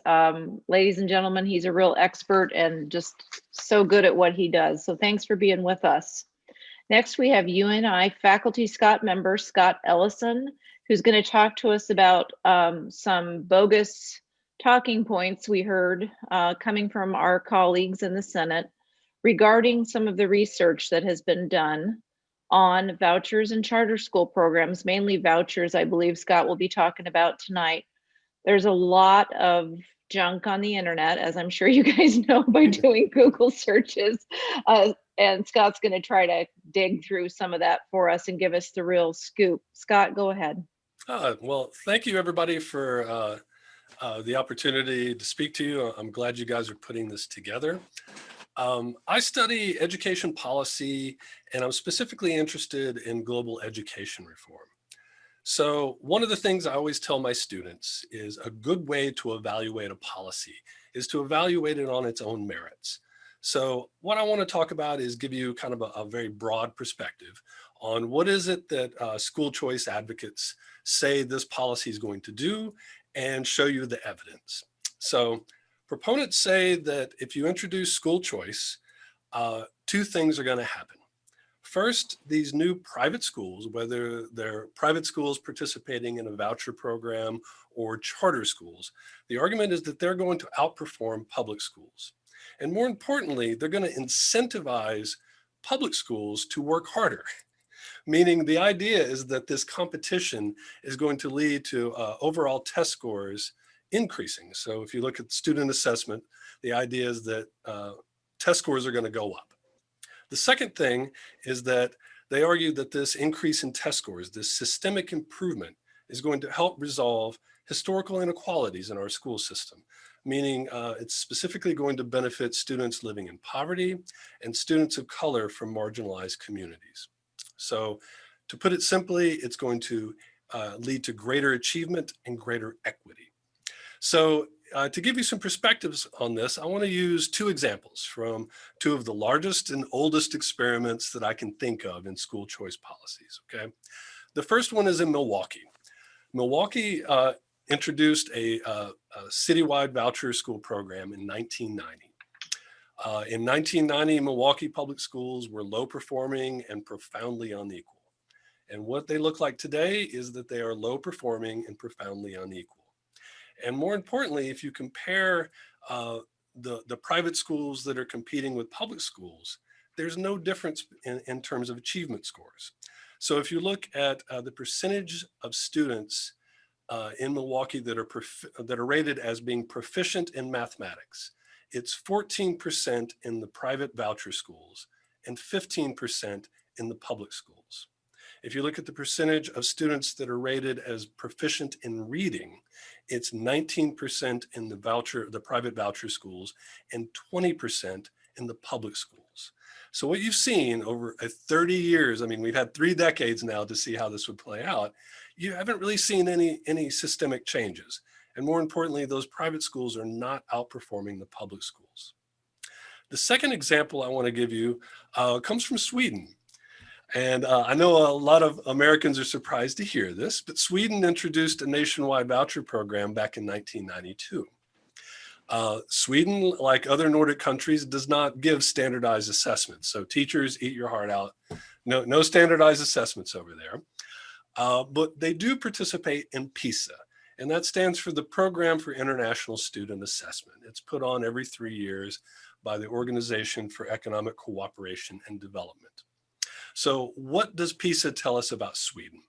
Ladies and gentlemen, he's a real expert and just so good at what he does. So thanks for being with us. Next, we have UNI Faculty Scott member Scott Ellison, who's going to talk to us about some bogus talking points we heard coming from our colleagues in the Senate regarding some of the research that has been done on vouchers and charter school programs, mainly vouchers, I believe Scott will be talking about tonight. There's a lot of junk on the internet, as I'm sure you guys know by doing Google searches. And Scott's going to try to dig through some of that for us and give us the real scoop. Scott, go ahead. Well, thank you everybody for the opportunity to speak to you. I'm glad you guys are putting this together. I study education policy, and I'm specifically interested in global education reform. So one of the things I always tell my students is a good way to evaluate a policy is to evaluate it on its own merits. So what I want to talk about is give you kind of a very broad perspective on what is it that school choice advocates say this policy is going to do and show you the evidence. So proponents say that if you introduce school choice, two things are going to happen. First, these new private schools, whether they're private schools participating in a voucher program or charter schools, the argument is that they're going to outperform public schools. And more importantly, they're going to incentivize public schools to work harder. Meaning the idea is that this competition is going to lead to overall test scores increasing. So if you look at student assessment, the idea is that test scores are going to go up. The second thing is that they argue that this increase in test scores, this systemic improvement, is going to help resolve historical inequalities in our school system, meaning it's specifically going to benefit students living in poverty and students of color from marginalized communities. So to put it simply, it's going to lead to greater achievement and greater equity. So to give you some perspectives on this, I want to use two examples from two of the largest and oldest experiments that I can think of in school choice policies, okay? The first one is in Milwaukee. Milwaukee introduced a citywide voucher school program in 1990. In 1990, Milwaukee public schools were low performing and profoundly unequal. And what they look like today is that they are low performing and profoundly unequal. And more importantly, if you compare the private schools that are competing with public schools, there's no difference in terms of achievement scores. So if you look at the percentage of students in Milwaukee that are rated as being proficient in mathematics, it's 14% in the private voucher schools and 15% in the public schools. If you look at the percentage of students that are rated as proficient in reading, it's 19% in the private voucher schools and 20% in the public schools. So what you've seen over 30 years, I mean, we've had 3 decades now to see how this would play out. You haven't really seen any systemic changes. And more importantly, those private schools are not outperforming the public schools. The second example I want to give you comes from Sweden. And I know a lot of Americans are surprised to hear this, but Sweden introduced a nationwide voucher program back in 1992. Sweden, like other Nordic countries, does not give standardized assessments. So teachers, eat your heart out. No standardized assessments over there. But they do participate in PISA. And that stands for the Program for International Student Assessment. It's put on every 3 years by the Organization for Economic Cooperation and Development. So what does PISA tell us about Sweden?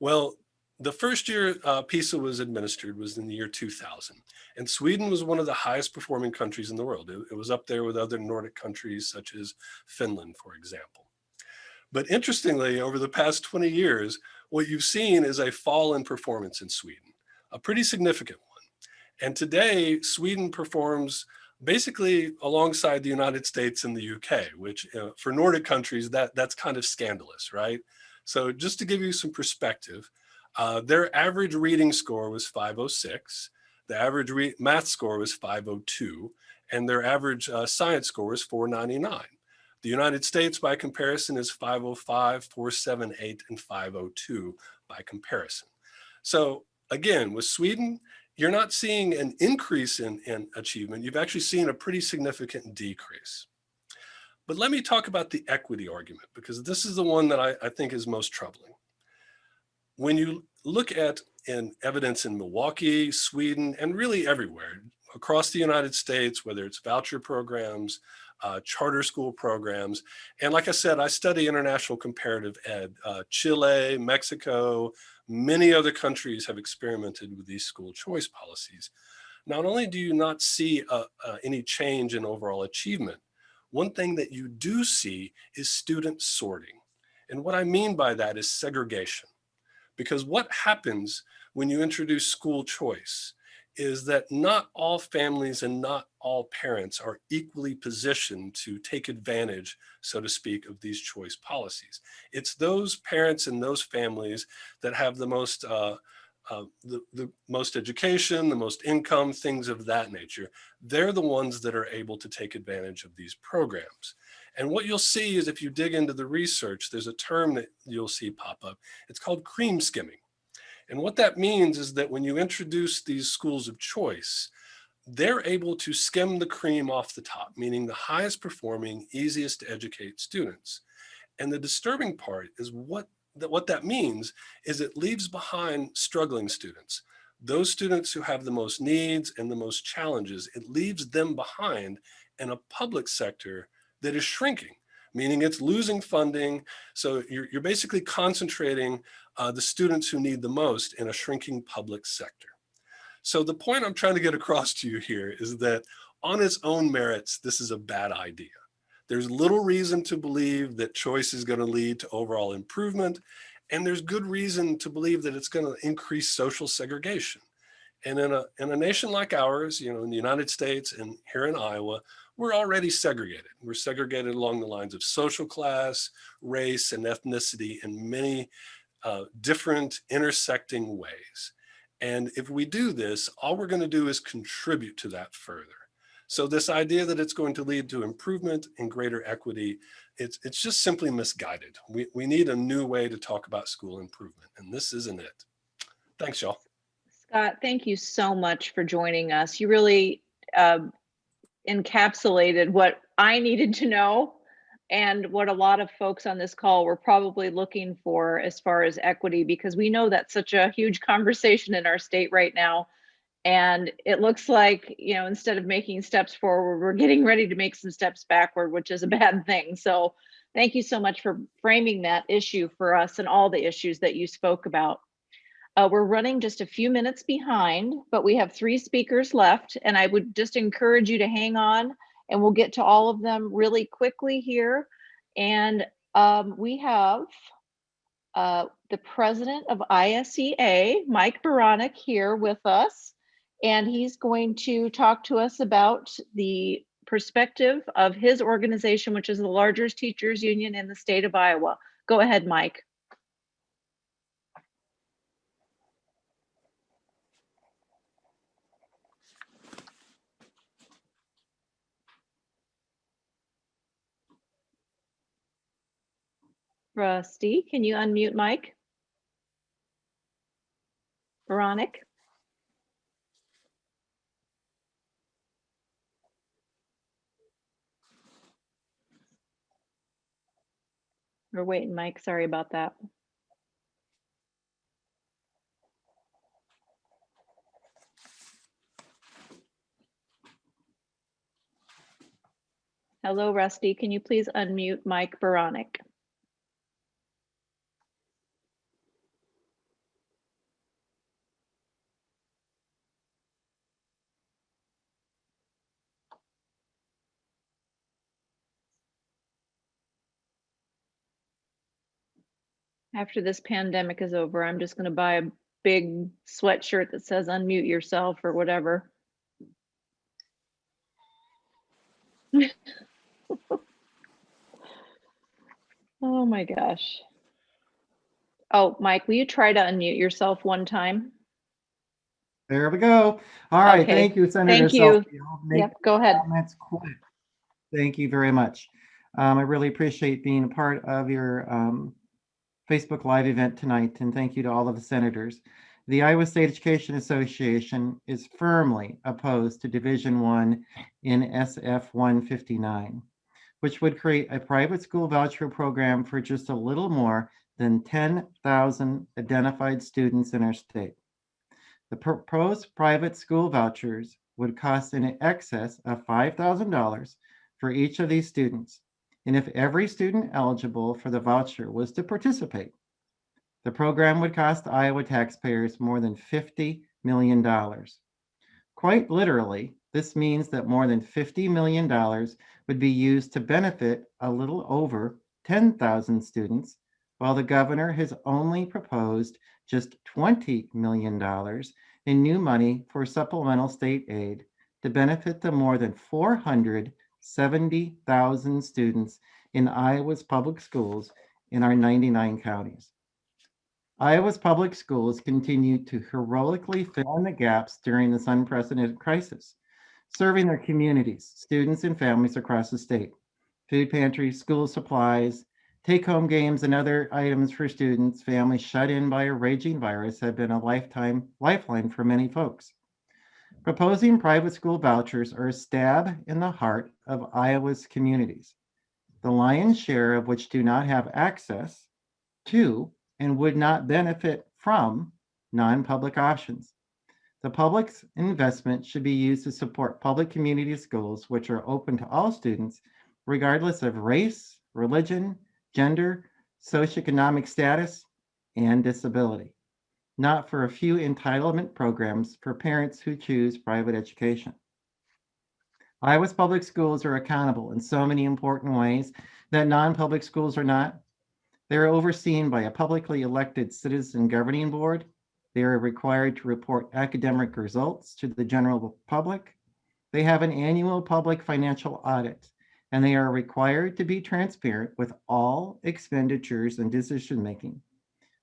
Well, the first year PISA was administered was in the year 2000. And Sweden was one of the highest performing countries in the world. It was up there with other Nordic countries such as Finland, for example. But interestingly, over the past 20 years, what you've seen is a fall in performance in Sweden, a pretty significant one. And today, Sweden performs basically alongside the United States and the UK, which for Nordic countries, that's kind of scandalous, right? So just to give you some perspective, their average reading score was 506, the average math score was 502, and their average science score was 499. The United States, by comparison, is 505, 478, and 502 by comparison. So again, with Sweden, you're not seeing an increase in achievement. You've actually seen a pretty significant decrease. But let me talk about the equity argument, because this is the one that I think is most troubling. When you look at evidence in Milwaukee, Sweden, and really everywhere across the United States, whether it's voucher programs, charter school programs, and like I said, I study international comparative ed. Chile, Mexico, many other countries have experimented with these school choice policies. Not only do you not see any change in overall achievement, one thing that you do see is student sorting. And what I mean by that is segregation. Because what happens when you introduce school choice is that not all families and not all parents are equally positioned to take advantage, so to speak, of these choice policies. It's those parents and those families that have the most education, the most income, things of that nature. They're the ones that are able to take advantage of these programs. And what you'll see is if you dig into the research, there's a term that you'll see pop up. It's called cream skimming. And what that means is that when you introduce these schools of choice, they're able to skim the cream off the top, meaning the highest performing, easiest to educate students. And the disturbing part is what that means is it leaves behind struggling students. Those students who have the most needs and the most challenges, it leaves them behind in a public sector that is shrinking, meaning it's losing funding. So you're basically concentrating the students who need the most in a shrinking public sector. So the point I'm trying to get across to you here is that on its own merits, this is a bad idea. There's little reason to believe that choice is going to lead to overall improvement, and there's good reason to believe that it's going to increase social segregation. And in a nation like ours, in the United States and here in Iowa, we're already segregated. We're segregated along the lines of social class, race, and ethnicity in many different intersecting ways. And if we do this, all we're going to do is contribute to that further. So this idea that it's going to lead to improvement and greater equity, it's just simply misguided. We need a new way to talk about school improvement, and this isn't it. Thanks, y'all. Scott, thank you so much for joining us. You really encapsulated what I needed to know and what a lot of folks on this call were probably looking for as far as equity, because we know that's such a huge conversation in our state right now. And it looks like, you know, instead of making steps forward, we're getting ready to make some steps backward, which is a bad thing. So thank you so much for framing that issue for us and all the issues that you spoke about. We're running just a few minutes behind, but we have 3 speakers left, and I would just encourage you to hang on, and we'll get to all of them really quickly here. And we have the president of ISEA, Mike Beranek, here with us, and he's going to talk to us about the perspective of his organization, which is the largest teachers union in the state of Iowa. Go ahead, Mike. Rusty, can you unmute Mike? Beranek? We're waiting, Mike. Sorry about that. Hello, Rusty. Can you please unmute Mike Beranek? After this pandemic is over, I'm just going to buy a big sweatshirt that says unmute yourself or whatever. Oh my gosh. Oh, Mike, will you try to unmute yourself one time? There we go. All right. Okay. Thank you, Senator Thank you. Celsi. I'll make Yep, go ahead. comments quick. Thank you very much. I really appreciate being a part of your Facebook Live event tonight, and thank you to all of the senators. The Iowa State Education Association is firmly opposed to Division 1 in SF 159, which would create a private school voucher program for just a little more than 10,000 identified students in our state. The proposed private school vouchers would cost in excess of $5,000 for each of these students. And if every student eligible for the voucher was to participate, the program would cost Iowa taxpayers more than $50 million. Quite literally, this means that more than $50 million would be used to benefit a little over 10,000 students, while the governor has only proposed just $20 million in new money for supplemental state aid to benefit the more than 470,000 students in Iowa's public schools in our 99 counties. Iowa's public schools continue to heroically fill in the gaps during this unprecedented crisis, serving their communities, students, and families across the state. Food pantries, school supplies, take-home games, and other items for students, families shut in by a raging virus have been a lifeline for many folks. Proposing private school vouchers are a stab in the heart of Iowa's communities, the lion's share of which do not have access to and would not benefit from non-public options. The public's investment should be used to support public community schools, which are open to all students, regardless of race, religion, gender, socioeconomic status, and disability, not for a few entitlement programs for parents who choose private education. Iowa's public schools are accountable in so many important ways that non-public schools are not. They are overseen by a publicly elected citizen governing board. They are required to report academic results to the general public. They have an annual public financial audit, and they are required to be transparent with all expenditures and decision-making.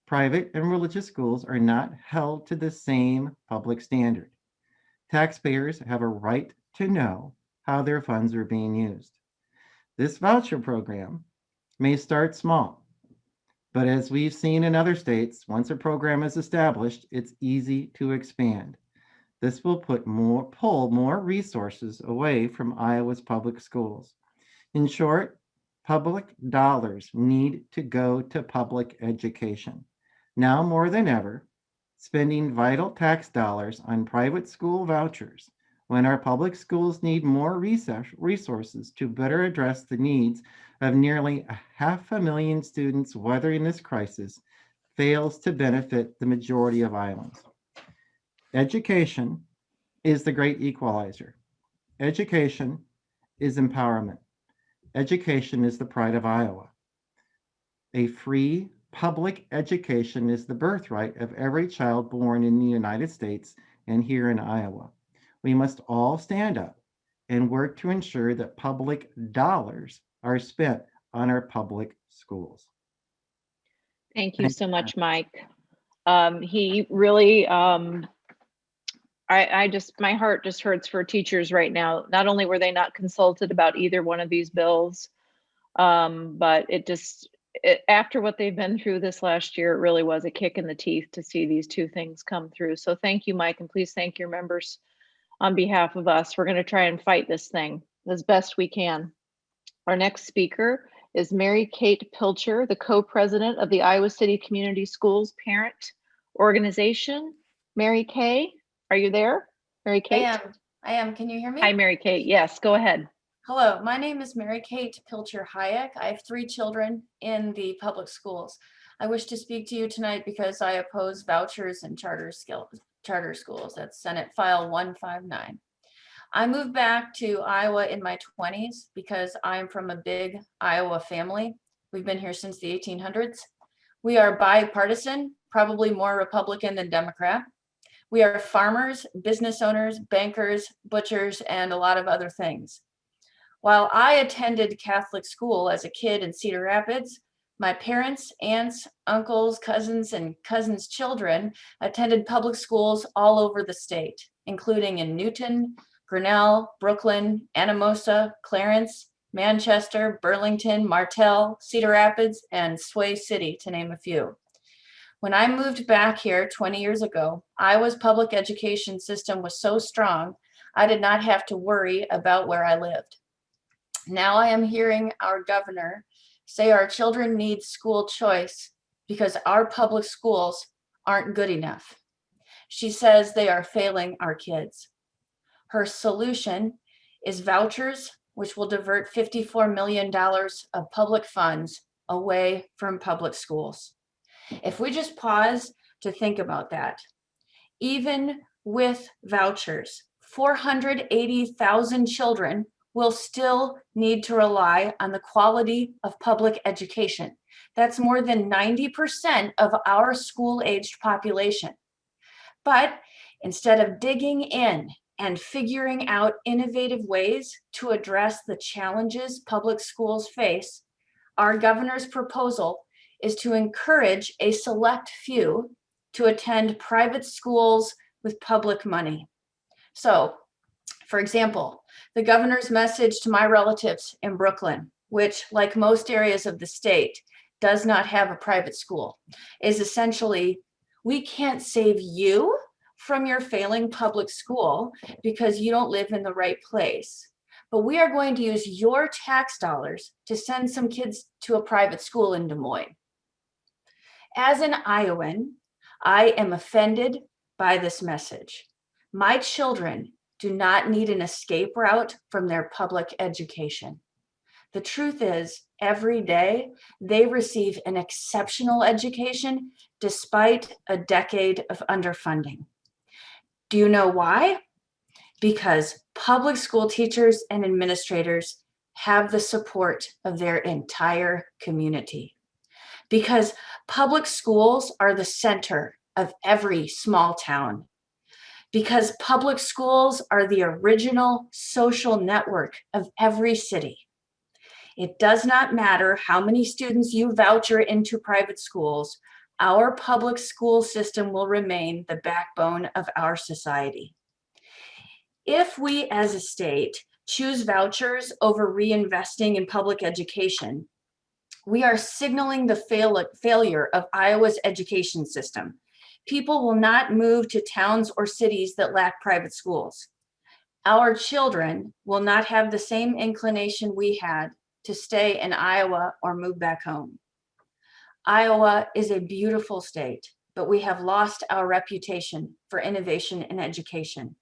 Private and religious schools are not held to the same public standard. Taxpayers have a right to know how their funds are being used. This voucher program may start small, but as we've seen in other states, once a program is established, it's easy to expand. This will pull more resources away from Iowa's public schools. In short, public dollars need to go to public education. Now more than ever, spending vital tax dollars on private school vouchers when our public schools need more resources to better address the needs of nearly 500,000 students weathering this crisis fails to benefit the majority of Iowans. Education is the great equalizer. Education is empowerment. Education is the pride of Iowa. A free public education is the birthright of every child born in the United States and here in Iowa. We must all stand up and work to ensure that public dollars are spent on our public schools. Thank you so much, Mike. He really, my heart just hurts for teachers right now. Not only were they not consulted about either one of these bills, but after what they've been through this last year, it really was a kick in the teeth to see these two things come through. So thank you, Mike, and please thank your members on behalf of us. We're going to try and fight this thing as best we can. Our next speaker is Mary Kate Pilcher, the co-president of the Iowa City Community Schools Parent Organization. Mary Kay, are you there? Mary Kate? I am. Can you hear me? Hi, Mary Kate. Yes, go ahead. Hello, my name is Mary Kate Pilcher Hayek. I have 3 children in the public schools. I wish to speak to you tonight because I oppose vouchers and charter schools. That's Senate File 159. I moved back to Iowa in my 20s because I'm from a big Iowa family. We've been here since the 1800s. We are bipartisan, probably more Republican than Democrat. We are farmers, business owners, bankers, butchers, and a lot of other things. While I attended Catholic school as a kid in Cedar Rapids, my parents, aunts, uncles, cousins, and cousins' children attended public schools all over the state, including in Newton, Grinnell, Brooklyn, Anamosa, Clarence, Manchester, Burlington, Martell, Cedar Rapids, and Sioux City, to name a few. When I moved back here 20 years ago, Iowa's public education system was so strong, I did not have to worry about where I lived. Now I am hearing our governor say our children need school choice because our public schools aren't good enough. She says they are failing our kids. Her solution is vouchers, which will divert $54 million of public funds away from public schools. If we just pause to think about that, even with vouchers, 480,000 children will still need to rely on the quality of public education. That's more than 90% of our school-aged population. But instead of digging in and figuring out innovative ways to address the challenges public schools face, our governor's proposal is to encourage a select few to attend private schools with public money. So, for example, the governor's message to my relatives in Brooklyn, which, like most areas of the state, does not have a private school, is essentially, we can't save you from your failing public school because you don't live in the right place. But we are going to use your tax dollars to send some kids to a private school in Des Moines. As an Iowan, I am offended by this message. My children do not need an escape route from their public education. The truth is, every day they receive an exceptional education despite a decade of underfunding. Do you know why? Because public school teachers and administrators have the support of their entire community. Because public schools are the center of every small town. Because public schools are the original social network of every city. It does not matter how many students you voucher into private schools, Our public school system will remain the backbone of our society. If we as a state choose vouchers over reinvesting in public education, we are signaling the failure of Iowa's education system. People will not move to towns or cities that lack private schools. Our children will not have the same inclination we had to stay in Iowa or move back home. Iowa is a beautiful state, but we have lost our reputation for innovation in education.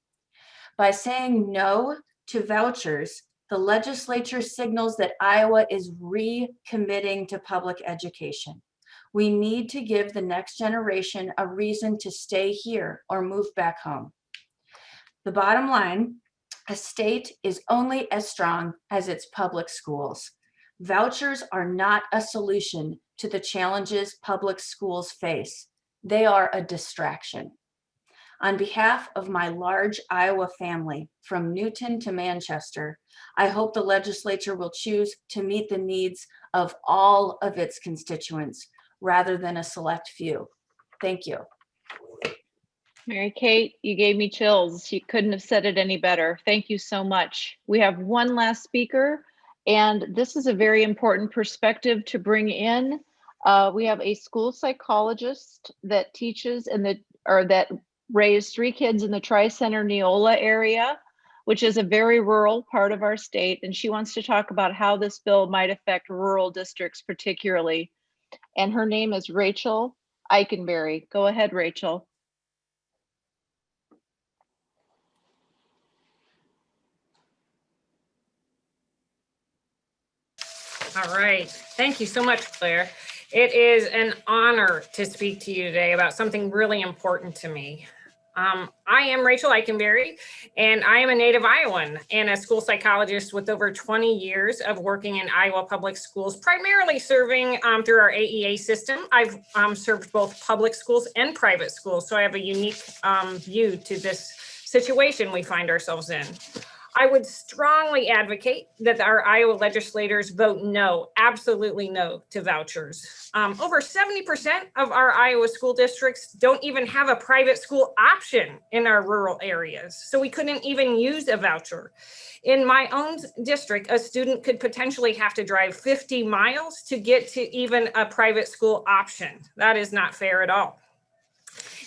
By saying no to vouchers, the legislature signals that Iowa is recommitting to public education. We need to give the next generation a reason to stay here or move back home. The bottom line, a state is only as strong as its public schools. Vouchers are not a solution to the challenges public schools face. They are a distraction. On behalf of my large Iowa family, from Newton to Manchester, I hope the legislature will choose to meet the needs of all of its constituents rather than a select few. Thank you. Mary Kate, you gave me chills. You couldn't have said it any better. Thank you so much. We have one last speaker, and this is a very important perspective to bring in. We have a school psychologist that teaches that raised 3 kids in the Tri-Center Neola area, which is a very rural part of our state. And she wants to talk about how this bill might affect rural districts particularly. And her name is Rachael Eikenberry. Go ahead, Rachael. All right. Thank you so much, Claire. It is an honor to speak to you today about something really important to me. I am Rachael Eikenberry, and I am a native Iowan and a school psychologist with over 20 years of working in Iowa public schools, primarily serving through our AEA system. I've served both public schools and private schools, so I have a unique view to this situation we find ourselves in. I would strongly advocate that our Iowa legislators vote no, absolutely no to vouchers. Over 70% of our Iowa school districts don't even have a private school option in our rural areas, so we couldn't even use a voucher. In my own district, a student could potentially have to drive 50 miles to get to even a private school option. That is not fair at all.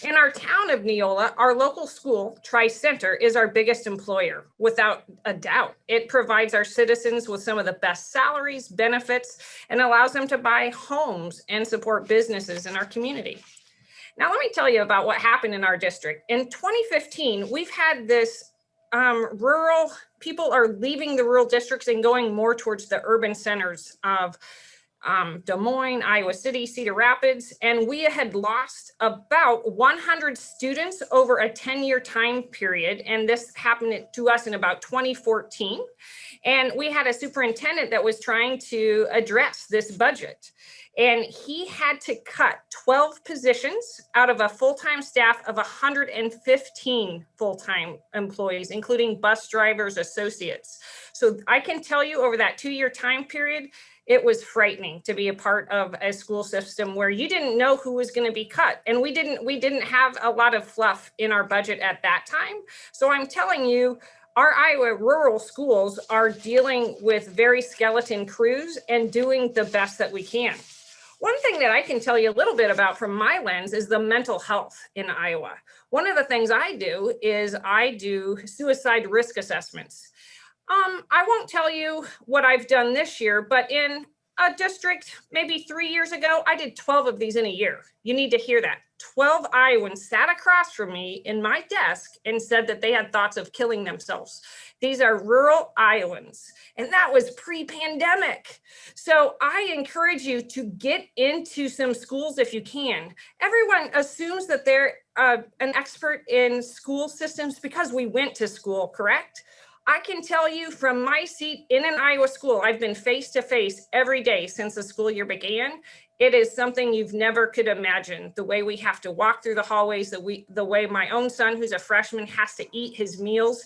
In our town of Neola, our local school, Tri-Center, is our biggest employer, without a doubt. It provides our citizens with some of the best salaries, benefits, and allows them to buy homes and support businesses in our community. Now, let me tell you about what happened in our district. In 2015, we've had this rural, people are leaving the rural districts and going more towards the urban centers of Des Moines, Iowa City, Cedar Rapids, and we had lost about 100 students over a 10-year time period. And this happened to us in about 2014. And we had a superintendent that was trying to address this budget. And he had to cut 12 positions out of a full-time staff of 115 full-time employees, including bus drivers, associates. So I can tell you over that 2-year time period, it was frightening to be a part of a school system where you didn't know who was going to be cut. And we didn't have a lot of fluff in our budget at that time. So I'm telling you, our Iowa rural schools are dealing with very skeleton crews and doing the best that we can. One thing that I can tell you a little bit about from my lens is the mental health in Iowa. One of the things I do is I do suicide risk assessments. I won't tell you what I've done this year, but in a district maybe 3 years ago, I did 12 of these in a year. You need to hear that. 12 Iowans sat across from me in my desk and said that they had thoughts of killing themselves. These are rural Iowans, and that was pre-pandemic. So I encourage you to get into some schools if you can. Everyone assumes that they're an expert in school systems because we went to school, correct? I can tell you from my seat in an Iowa school, I've been face to face every day since the school year began. It is something you've never could imagine. The way we have to walk through the hallways, the way my own son, who's a freshman, has to eat his meals.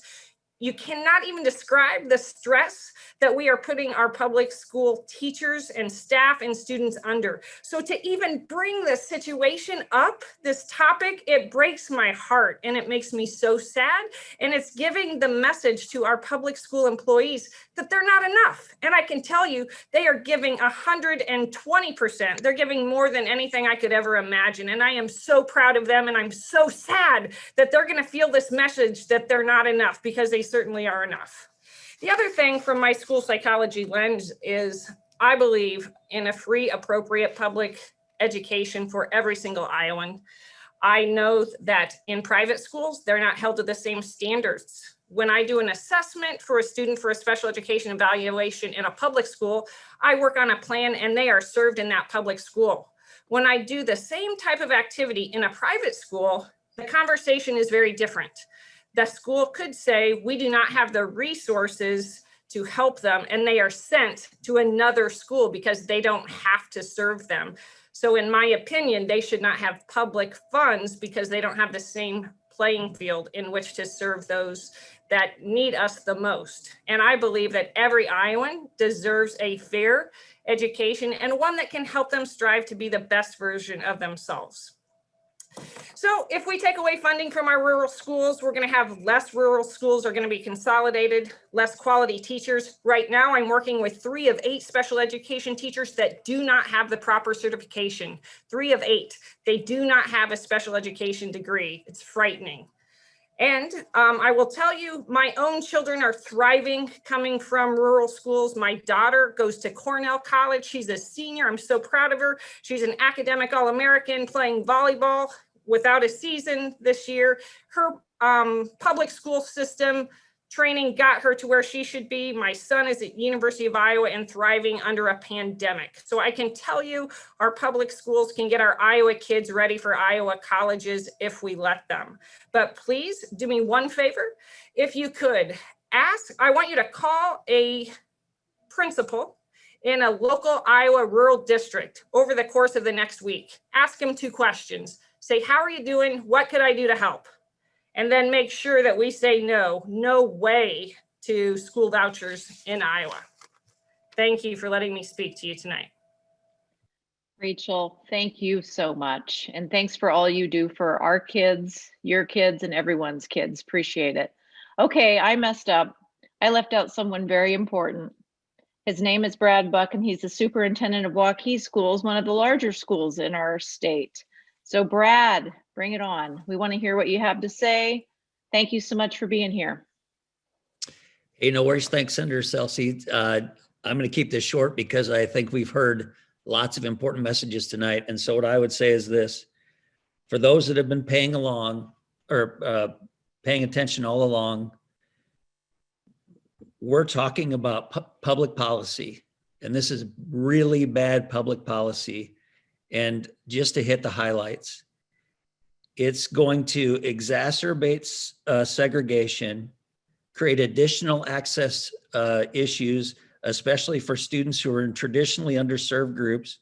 You cannot even describe the stress that we are putting our public school teachers and staff and students under. So to even bring this situation up, this topic, it breaks my heart and it makes me so sad. And it's giving the message to our public school employees that they're not enough. And I can tell you, they are giving 120%. They're giving more than anything I could ever imagine. And I am so proud of them. And I'm so sad that they're going to feel this message that they're not enough, because they certainly are enough. The other thing from my school psychology lens is I believe in a free, appropriate public education for every single Iowan. I know that in private schools, they're not held to the same standards. When I do an assessment for a student for a special education evaluation in a public school, I work on a plan and they are served in that public school. When I do the same type of activity in a private school, the conversation is very different. The school could say, we do not have the resources to help them, and they are sent to another school because they don't have to serve them. So in my opinion, they should not have public funds because they don't have the same playing field in which to serve those that need us the most. And I believe that every Iowan deserves a fair education and one that can help them strive to be the best version of themselves. So if we take away funding from our rural schools, we're going to have less rural schools are going to be consolidated, less quality teachers. Right now, I'm working with 3 of 8 special education teachers that do not have the proper certification. 3 of 8, they do not have a special education degree. It's frightening. And I will tell you, my own children are thriving coming from rural schools. My daughter goes to Cornell College. She's a senior. I'm so proud of her. She's an academic All-American playing volleyball without a season this year. Her public school system training got her to where she should be. My son is at University of Iowa and thriving under a pandemic. So I can tell you our public schools can get our Iowa kids ready for Iowa colleges if we let them. But please do me one favor. If you could I want you to call a principal in a local Iowa rural district over the course of the next week. Ask them 2 questions. Say, how are you doing? What could I do to help? And then make sure that we say no way to school vouchers in Iowa. Thank you for letting me speak to you tonight. Rachel, thank you so much. And thanks for all you do for our kids, your kids, and everyone's kids. Appreciate it. Okay, I messed up. I left out someone very important. His name is Brad Buckton. He's the superintendent of Waukee Schools, one of the larger schools in our state. So Brad, bring it on. We want to hear what you have to say. Thank you so much for being here. Hey, no worries. Thanks, Senator Celsi. I'm going to keep this short because I think we've heard lots of important messages tonight. And so what I would say is this: for those that have been paying along or paying attention all along, we're talking about public policy, and this is really bad public policy. And just to hit the highlights, it's going to exacerbate segregation, create additional access issues, especially for students who are in traditionally underserved groups.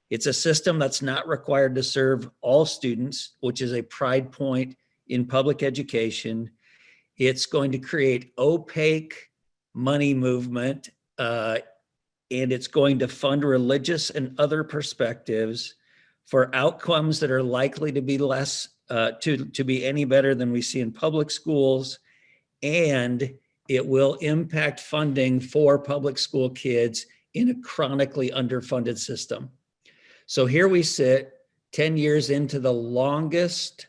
It's a system that's not required to serve all students, which is a pride point in public education. It's going to create opaque money movement, and it's going to fund religious and other perspectives for outcomes that are likely to be less, to be any better than we see in public schools. And it will impact funding for public school kids in a chronically underfunded system. So here we sit 10 years into the longest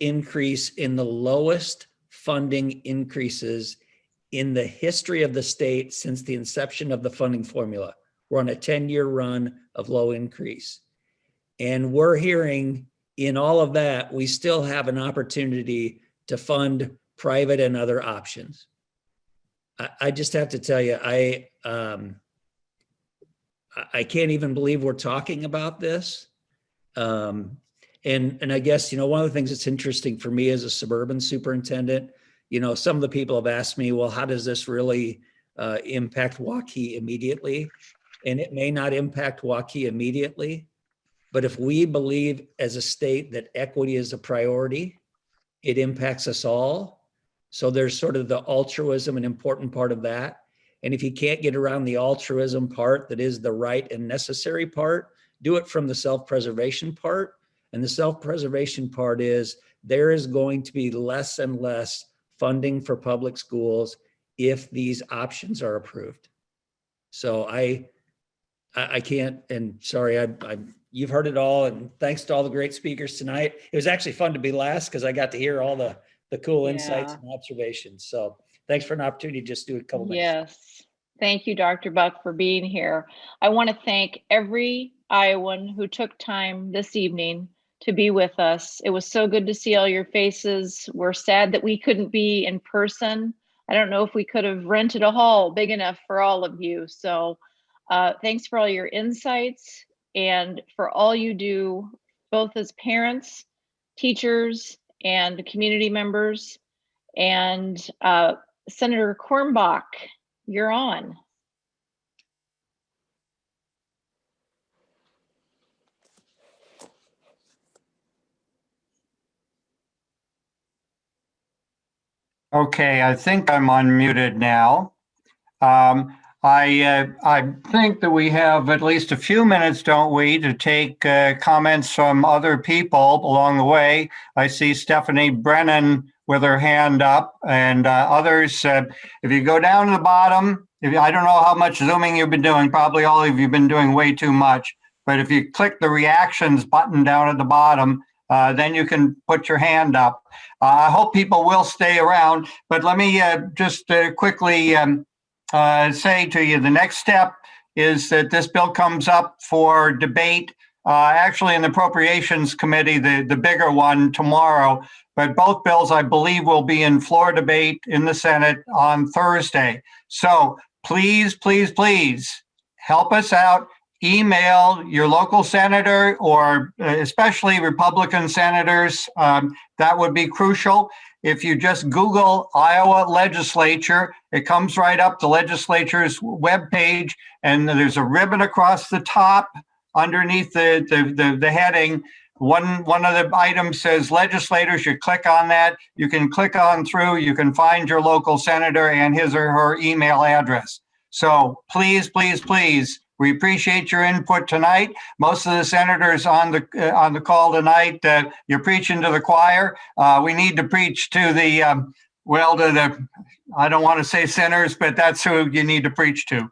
increase in the lowest funding increases in the history of the state since the inception of the funding formula. We're on a 10-year run of low increase. And we're hearing in all of that, we still have an opportunity to fund private and other options. I just have to tell you, I can't even believe we're talking about this. And I guess, one of the things that's interesting for me as a suburban superintendent, some of the people have asked me, well, how does this really impact Waukee immediately? And it may not impact Waukee immediately, but if we believe as a state that equity is a priority, it impacts us all. So there's sort of the altruism, an important part of that. And if you can't get around the altruism part, that is the right and necessary part, do it from the self-preservation part. And the self-preservation part is there is going to be less and less funding for public schools if these options are approved. So I can't, and sorry, you've heard it all, and thanks to all the great speakers tonight. It was actually fun to be last because I got to hear all the cool insights and observations. So thanks for an opportunity to just do a couple minutes. Yes. Thank you, Dr. Buck, for being here. I want to thank every Iowan who took time this evening to be with us. It was so good to see all your faces. We're sad that we couldn't be in person. I don't know if we could have rented a hall big enough for all of you. So thanks for all your insights and for all you do, both as parents, teachers, and community members. And Senator Quirmbach, you're on. Okay, I think I'm unmuted now. I think that we have at least a few minutes, don't we, to take comments from other people along the way. I see Stephanie Brennan with her hand up, and others. If you go down to the bottom, I don't know how much Zooming you've been doing. Probably all of you have been doing way too much. But if you click the reactions button down at the bottom, then you can put your hand up. I hope people will stay around, but let me just quickly say to you, the next step is that this bill comes up for debate, actually in the Appropriations Committee, the bigger one tomorrow, but both bills, I believe, will be in floor debate in the Senate on Thursday. So please, please, please help us out. Email your local senator, or especially Republican senators. That would be crucial. If you just Google Iowa legislature, it comes right up the legislature's webpage, and there's a ribbon across the top underneath the heading. One of the items says legislators. You click on that. You can click on through. You can find your local senator and his or her email address. So please, please, please. We appreciate your input tonight. Most of the senators on the call tonight, you're preaching to the choir. We need to preach to the, I don't want to say sinners, but that's who you need to preach to.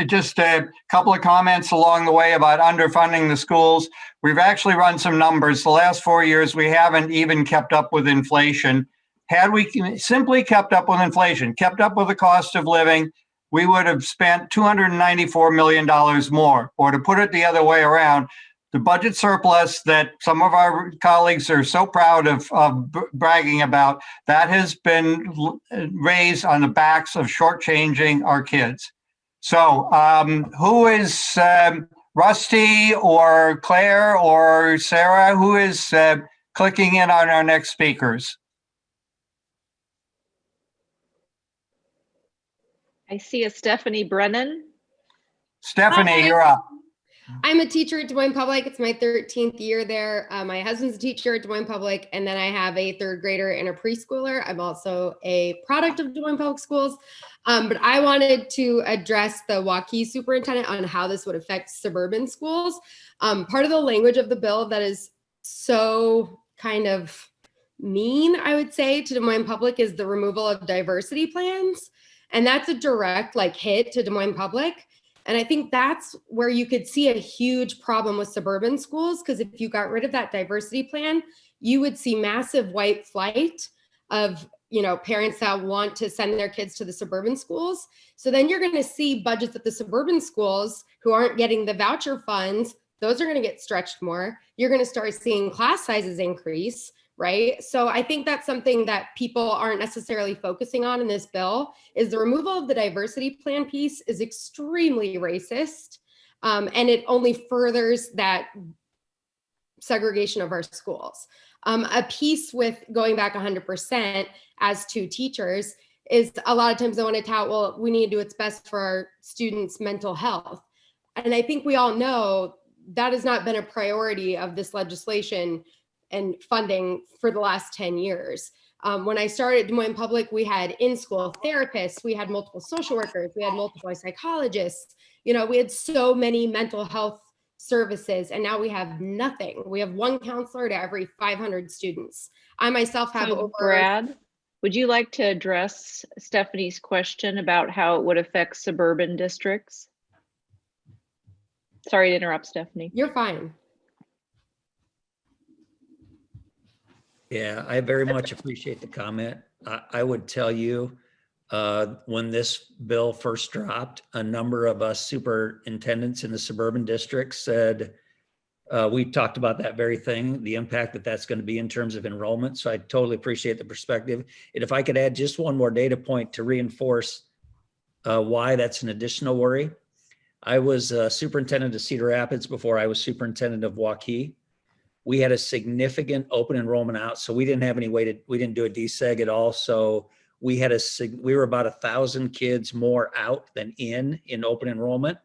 Just a couple of comments along the way about underfunding the schools. We've actually run some numbers. The last 4 years, we haven't even kept up with inflation. Had we simply kept up with inflation, kept up with the cost of living, we would have spent $294 million more. Or to put it the other way around, the budget surplus that some of our colleagues are so proud of bragging about, that has been raised on the backs of shortchanging our kids. So who is Rusty or Claire or Sarah, who is clicking in on our next speakers? I see a Stephanie Brennan. Stephanie, you're up. I'm a teacher at Des Moines Public. It's my 13th year there. My husband's a teacher at Des Moines Public, and then I have a third grader and a preschooler. I'm also a product of Des Moines Public Schools. But I wanted to address the Waukee superintendent on how this would affect suburban schools. Part of the language of the bill that is so kind of mean, I would say, to Des Moines Public is the removal of diversity plans. And that's a direct hit to Des Moines Public. And I think that's where you could see a huge problem with suburban schools, because if you got rid of that diversity plan, you would see massive white flight of parents that want to send their kids to the suburban schools. So then you're going to see budgets at the suburban schools who aren't getting the voucher funds. Those are going to get stretched more. You're going to start seeing class sizes increase. Right. So I think that's something that people aren't necessarily focusing on in this bill, is the removal of the diversity plan piece is extremely racist. And it only furthers that segregation of our schools. A piece with going back 100% as to teachers is a lot of times they want to tout, well, we need to do what's best for our students' mental health. And I think we all know that has not been a priority of this legislation and funding for the last 10 years. When I started at Des Moines Public, we had in-school therapists, we had multiple social workers, we had multiple psychologists, we had so many mental health services, and now we have nothing. We have one counselor to every 500 students. I myself have over. Brad, would you like to address Stephanie's question about how it would affect suburban districts? Sorry to interrupt, Stephanie. You're fine. Yeah, I very much appreciate the comment. I would tell you, when this bill first dropped, a number of us superintendents in the suburban districts said, we talked about that very thing, the impact that that's going to be in terms of enrollment. So I totally appreciate the perspective. And if I could add just one more data point to reinforce why that's an additional worry. I was superintendent of Cedar Rapids before I was superintendent of Waukee. We had a significant open enrollment out, so we didn't have any way to, we didn't do a DSEG at all. So we were about 1,000 kids more out than in open enrollment.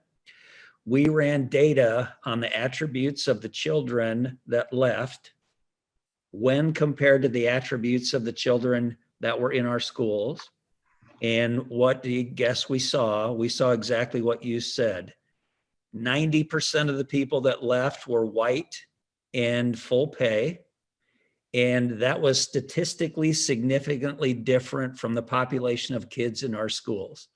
We ran data on the attributes of the children that left when compared to the attributes of the children that were in our schools. And what do you guess we saw? We saw exactly what you said. 90% of the people that left were white and full pay. And that was statistically significantly different from the population of kids in our schools.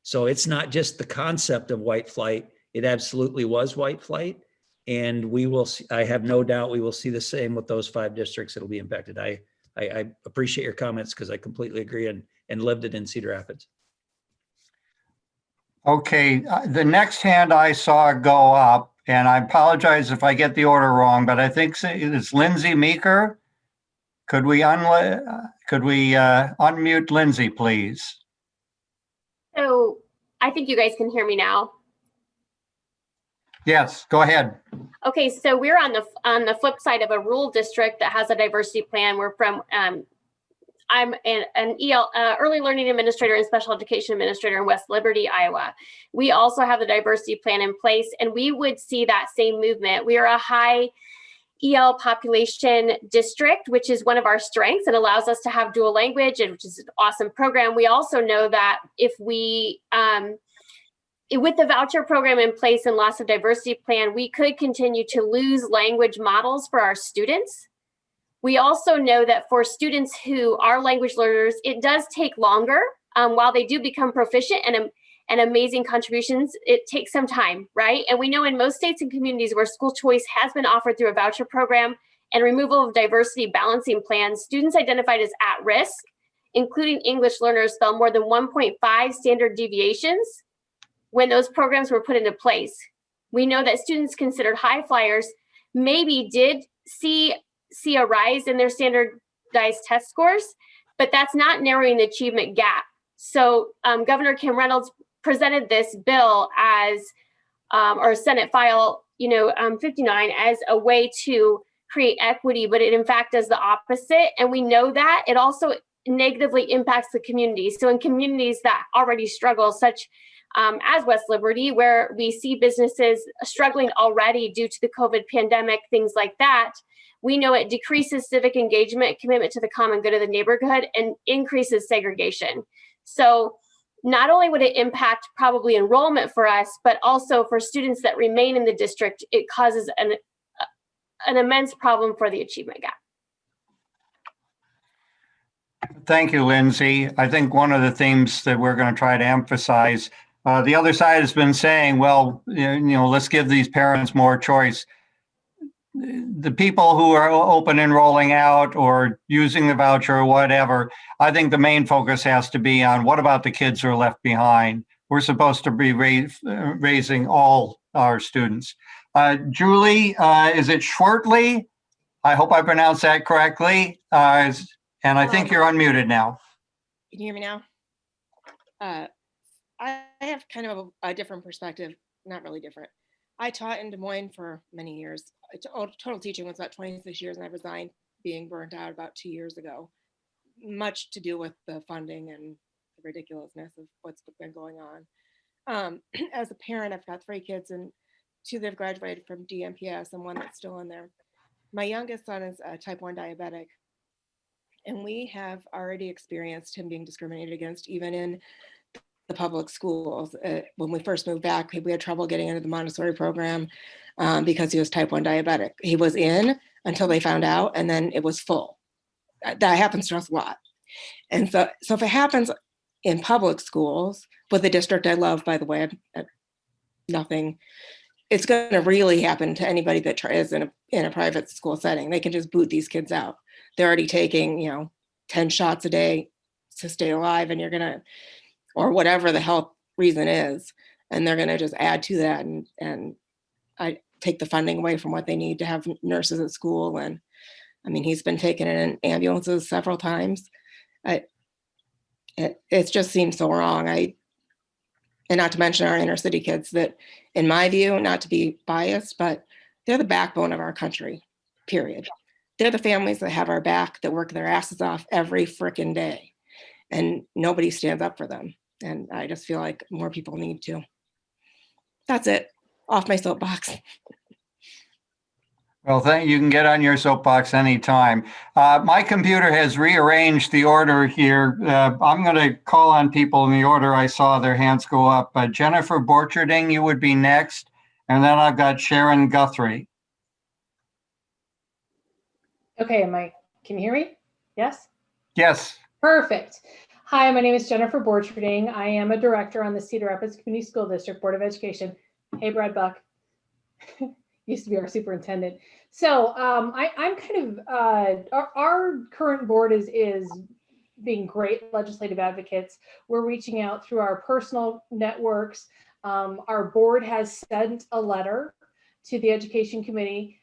So it's not just the concept of white flight. It absolutely was white flight. And we will see, I have no doubt we will see the same with those 5 districts that will be impacted. I appreciate your comments because I completely agree and lived it in Cedar Rapids. Okay, the next hand I saw go up, and I apologize if I get the order wrong, but I think it's Lindsay Meeker. Could we unmute Lindsay, please? So I think you guys can hear me now. Yes, go ahead. Okay, so we're on the flip side of a rural district that has a diversity plan. We're from I'm an early learning administrator and special education administrator in West Liberty, Iowa. We also have the diversity plan in place, and we would see that same movement. We are a high EL population district, which is one of our strengths and allows us to have dual language, and which is an awesome program. We also know that if we, with the voucher program in place and loss of diversity plan, we could continue to lose language models for our students. We also know that for students who are language learners, it does take longer. While they do become proficient and amazing contributions, it takes some time, right? And we know in most states and communities where school choice has been offered through a voucher program and removal of diversity balancing plans, students identified as at risk, including English learners, fell more than 1.5 standard deviations when those programs were put into place. We know that students considered high flyers maybe did see a rise in their standardized test scores, but that's not narrowing the achievement gap. So Governor Kim Reynolds presented this bill as, or Senate file, 59 as a way to create equity, but it in fact does the opposite. And we know that it also negatively impacts the community. So in communities that already struggle, such as West Liberty, where we see businesses struggling already due to the COVID pandemic, things like that, we know it decreases civic engagement, commitment to the common good of the neighborhood, and increases segregation. So not only would it impact probably enrollment for us, but also for students that remain in the district, it causes an immense problem for the achievement gap. Thank you, Lindsay. I think one of the themes that we're going to try to emphasize, the other side has been saying, well, let's give these parents more choice. The people who are open enrolling out or using the voucher or whatever, I think the main focus has to be on what about the kids who are left behind. We're supposed to be raising all our students. Julie, is it Schwertley? I hope I pronounced that correctly. And I think you're unmuted now. Can you hear me now? I have kind of a different perspective, not really different. I taught in Des Moines for many years. Total teaching was about 26 years, and I resigned, being burnt out about 2 years ago. Much to do with the funding and the ridiculousness of what's been going on. As a parent, I've got 3 kids, and 2 that have graduated from DMPS and 1 that's still in there. My youngest son is a type 1 diabetic, and we have already experienced him being discriminated against even in the public schools. When we first moved back, we had trouble getting into the Montessori program because he was type 1 diabetic. He was in until they found out, and then it was full. That happens to us a lot. And so if it happens in public schools, with the district I love, by the way, nothing, it's going to really happen to anybody that is in a private school setting. They can just boot these kids out. They're already taking, 10 shots a day to stay alive, and you're going to, or whatever the health reason is, and they're going to just add to that and I take the funding away from what they need to have nurses at school. And I mean, he's been taken in ambulances several times. It just seems so wrong. And not to mention our inner city kids that, in my view, not to be biased, but they're the backbone of our country, period. They're the families that have our back, that work their asses off every frickin' day, and nobody stands up for them. And I just feel like more people need to. That's it. Off my soapbox. Well, you can get on your soapbox anytime. My computer has rearranged the order here. I'm going to call on people in the order I saw their hands go up. Jennifer Borcherding, you would be next. And then I've got Sharon Guthrie. Okay, can you hear me? Yes? Yes. Perfect. Hi, my name is Jennifer Borcherding. I am a director on the Cedar Rapids Community School District Board of Education. Hey, Brad Buck. Used to be our superintendent. So I'm kind of, our current board is being great legislative advocates. We're reaching out through our personal networks. Our board has sent a letter to the education committee.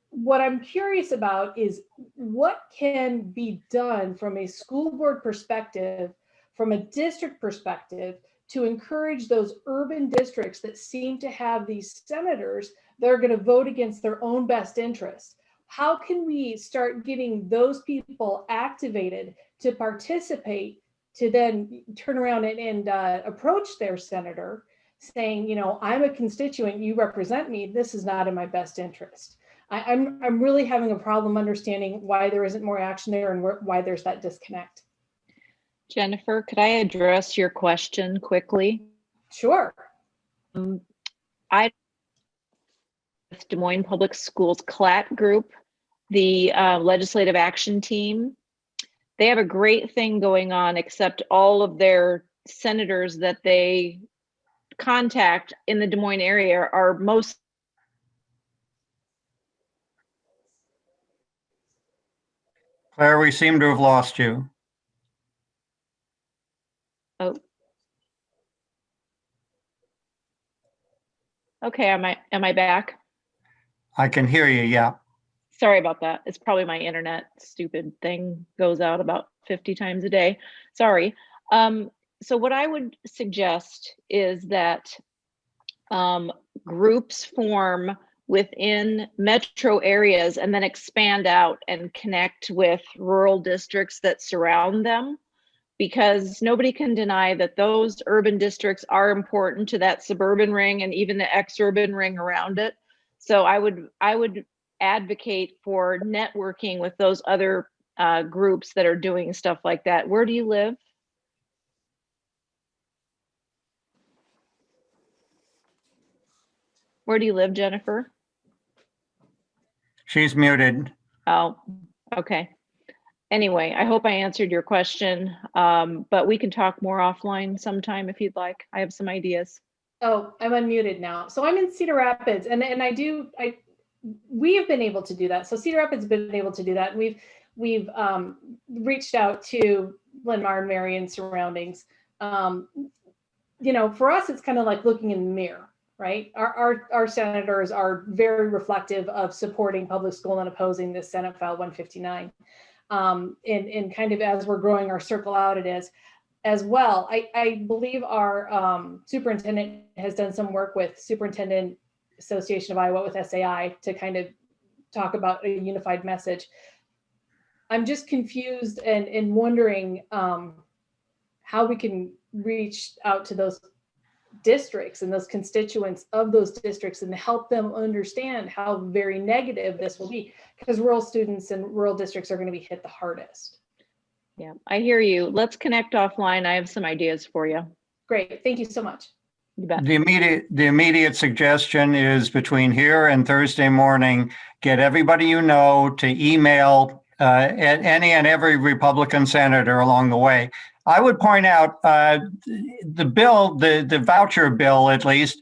What I'm curious about is what can be done from a school board perspective, from a district perspective, to encourage those urban districts that seem to have these senators that are going to vote against their own best interests. How can we start getting those people activated to participate, to then turn around and approach their senator saying, I'm a constituent, you represent me, this is not in my best interest. I'm really having a problem understanding why there isn't more action there and why there's that disconnect. Jennifer, could I address your question quickly? Sure. I Des Moines Public Schools CLAT group, the legislative action team. They have a great thing going on, except all of their senators that they contact in the Des Moines area are most. Claire, we seem to have lost you. Oh. Okay, am I back? I can hear you, yeah. Sorry about that. It's probably my internet stupid thing goes out about 50 times a day. Sorry. So what I would suggest is that groups form within metro areas and then expand out and connect with rural districts that surround them, because nobody can deny that those urban districts are important to that suburban ring and even the ex-urban ring around it. So I would advocate for networking with those other groups that are doing stuff like that. Where do you live? Where do you live, Jennifer? She's muted. Oh, okay. Anyway, I hope I answered your question, but we can talk more offline sometime if you'd like. I have some ideas. Oh, I'm unmuted now. So I'm in Cedar Rapids, and we have been able to do that. So Cedar Rapids has been able to do that. And we've reached out to Glenmar and Marion surroundings. For us, it's kind of like looking in the mirror, right? Our senators are very reflective of supporting public school and opposing this Senate File 159. And kind of as we're growing our circle out, it is as well. I believe our superintendent has done some work with Superintendent Association of Iowa with SAI to kind of talk about a unified message. I'm just confused and wondering how we can reach out to those districts and those constituents of those districts and help them understand how very negative this will be, because rural students and rural districts are going to be hit the hardest. Yeah, I hear you. Let's connect offline. I have some ideas for you. Great. Thank you so much. You bet. The immediate suggestion is between here and Thursday morning, get everybody you know to email any and every Republican senator along the way. I would point out the bill, the voucher bill at least,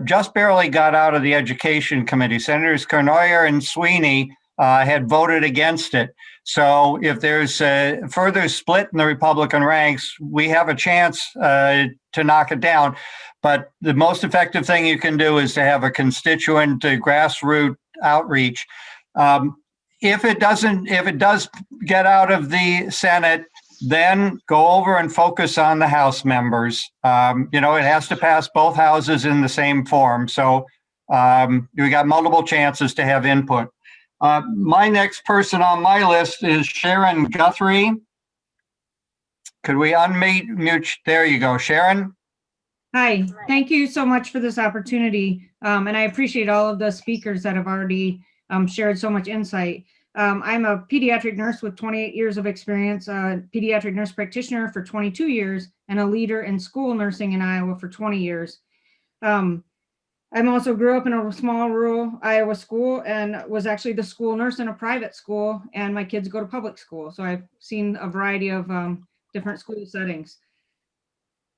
just barely got out of the Education Committee. Senators Cournoyer and Sweeney had voted against it. So if there's a further split in the Republican ranks, we have a chance to knock it down. But the most effective thing you can do is to have a constituent grassroots outreach. If it does get out of the Senate, then go over and focus on the House members. It has to pass both houses in the same form. So we got multiple chances to have input. My next person on my list is Sharon Guthrie. Could we unmute? There you go, Sharon. Hi, thank you so much for this opportunity. And I appreciate all of the speakers that have already shared so much insight. I'm a pediatric nurse with 28 years of experience, a pediatric nurse practitioner for 22 years, and a leader in school nursing in Iowa for 20 years. I also grew up in a small rural Iowa school and was actually the school nurse in a private school, and my kids go to public school. So I've seen a variety of different school settings.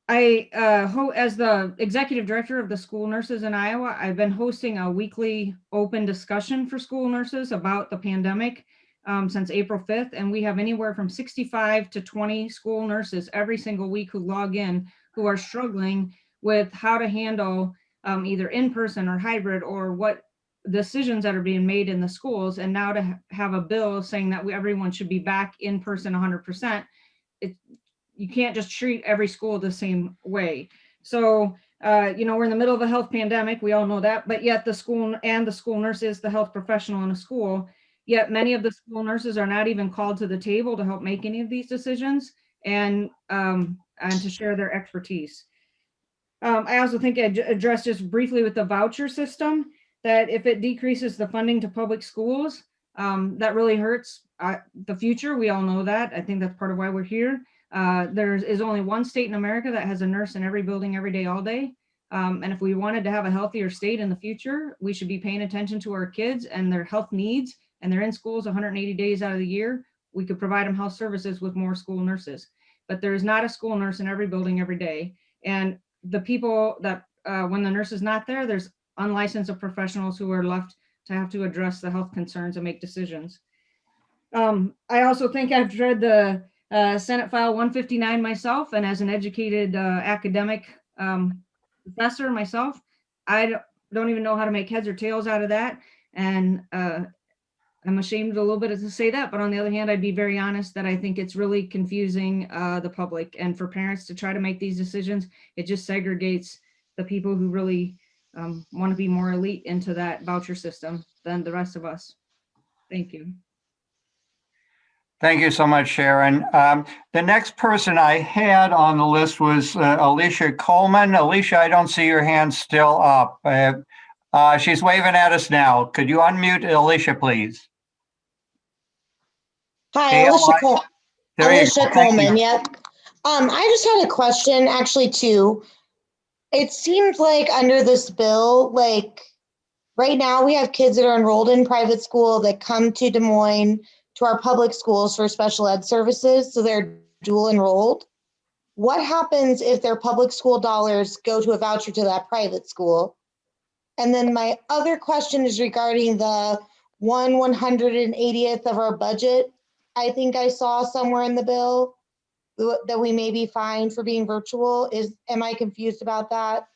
As the executive director of the school nurses in Iowa, I've been hosting a weekly open discussion for school nurses about the pandemic since April 5th. And we have anywhere from 65 to 20 school nurses every single week who log in, who are struggling with how to handle either in-person or hybrid, or what decisions that are being made in the schools. And now to have a bill saying that everyone should be back in person 100%, you can't just treat every school the same way. So, we're in the middle of a health pandemic. We all know that, but yet the school nurse is the health professional in a school. Yet many of the school nurses are not even called to the table to help make any of these decisions and to share their expertise. I also think I addressed just briefly with the voucher system, that if it decreases the funding to public schools, that really hurts the future. We all know that. I think that's part of why we're here. There is only one state in America that has a nurse in every building every day, all day. And if we wanted to have a healthier state in the future, we should be paying attention to our kids and their health needs. And they're in schools 180 days out of the year. We could provide them health services with more school nurses. But there is not a school nurse in every building every day. And the people that, when the nurse is not there, there's unlicensed professionals who are left to have to address the health concerns and make decisions. I also think I've read the Senate File 159 myself, and as an educated academic professor myself, I don't even know how to make heads or tails out of that. And I'm ashamed a little bit to say that, but on the other hand, I'd be very honest that I think it's really confusing the public, and for parents to try to make these decisions, it just segregates the people who really want to be more elite into that voucher system than the rest of us. Thank you. Thank you so much, Sharon. The next person I had on the list was Alicia Coleman. Alicia, I don't see your hand still up. She's waving at us now. Could you unmute Alicia, please? Hi, Alicia Coleman. Yep. I just had a question, actually, too. It seems like under this bill, like right now we have kids that are enrolled in private school that come to Des Moines to our public schools for special ed services, so they're dual enrolled. What happens if their public school dollars go to a voucher to that private school? And then my other question is regarding the 1/180th of our budget. I think I saw somewhere in the bill that we may be fined for being virtual. Am I confused about that?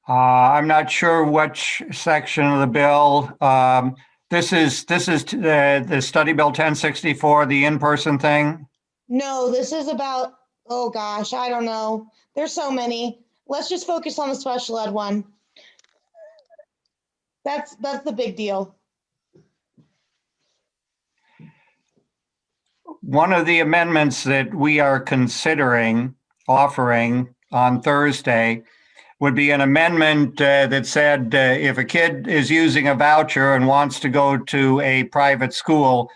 I'm not sure which section of the bill. This is the study bill 1064, the in-person thing. No, this is about, oh gosh, I don't know. There's so many. Let's just focus on the special ed one. That's the big deal. one of the amendments that we are considering offering on Thursday would be an amendment that said if a kid is using a voucher and wants to go to a private school,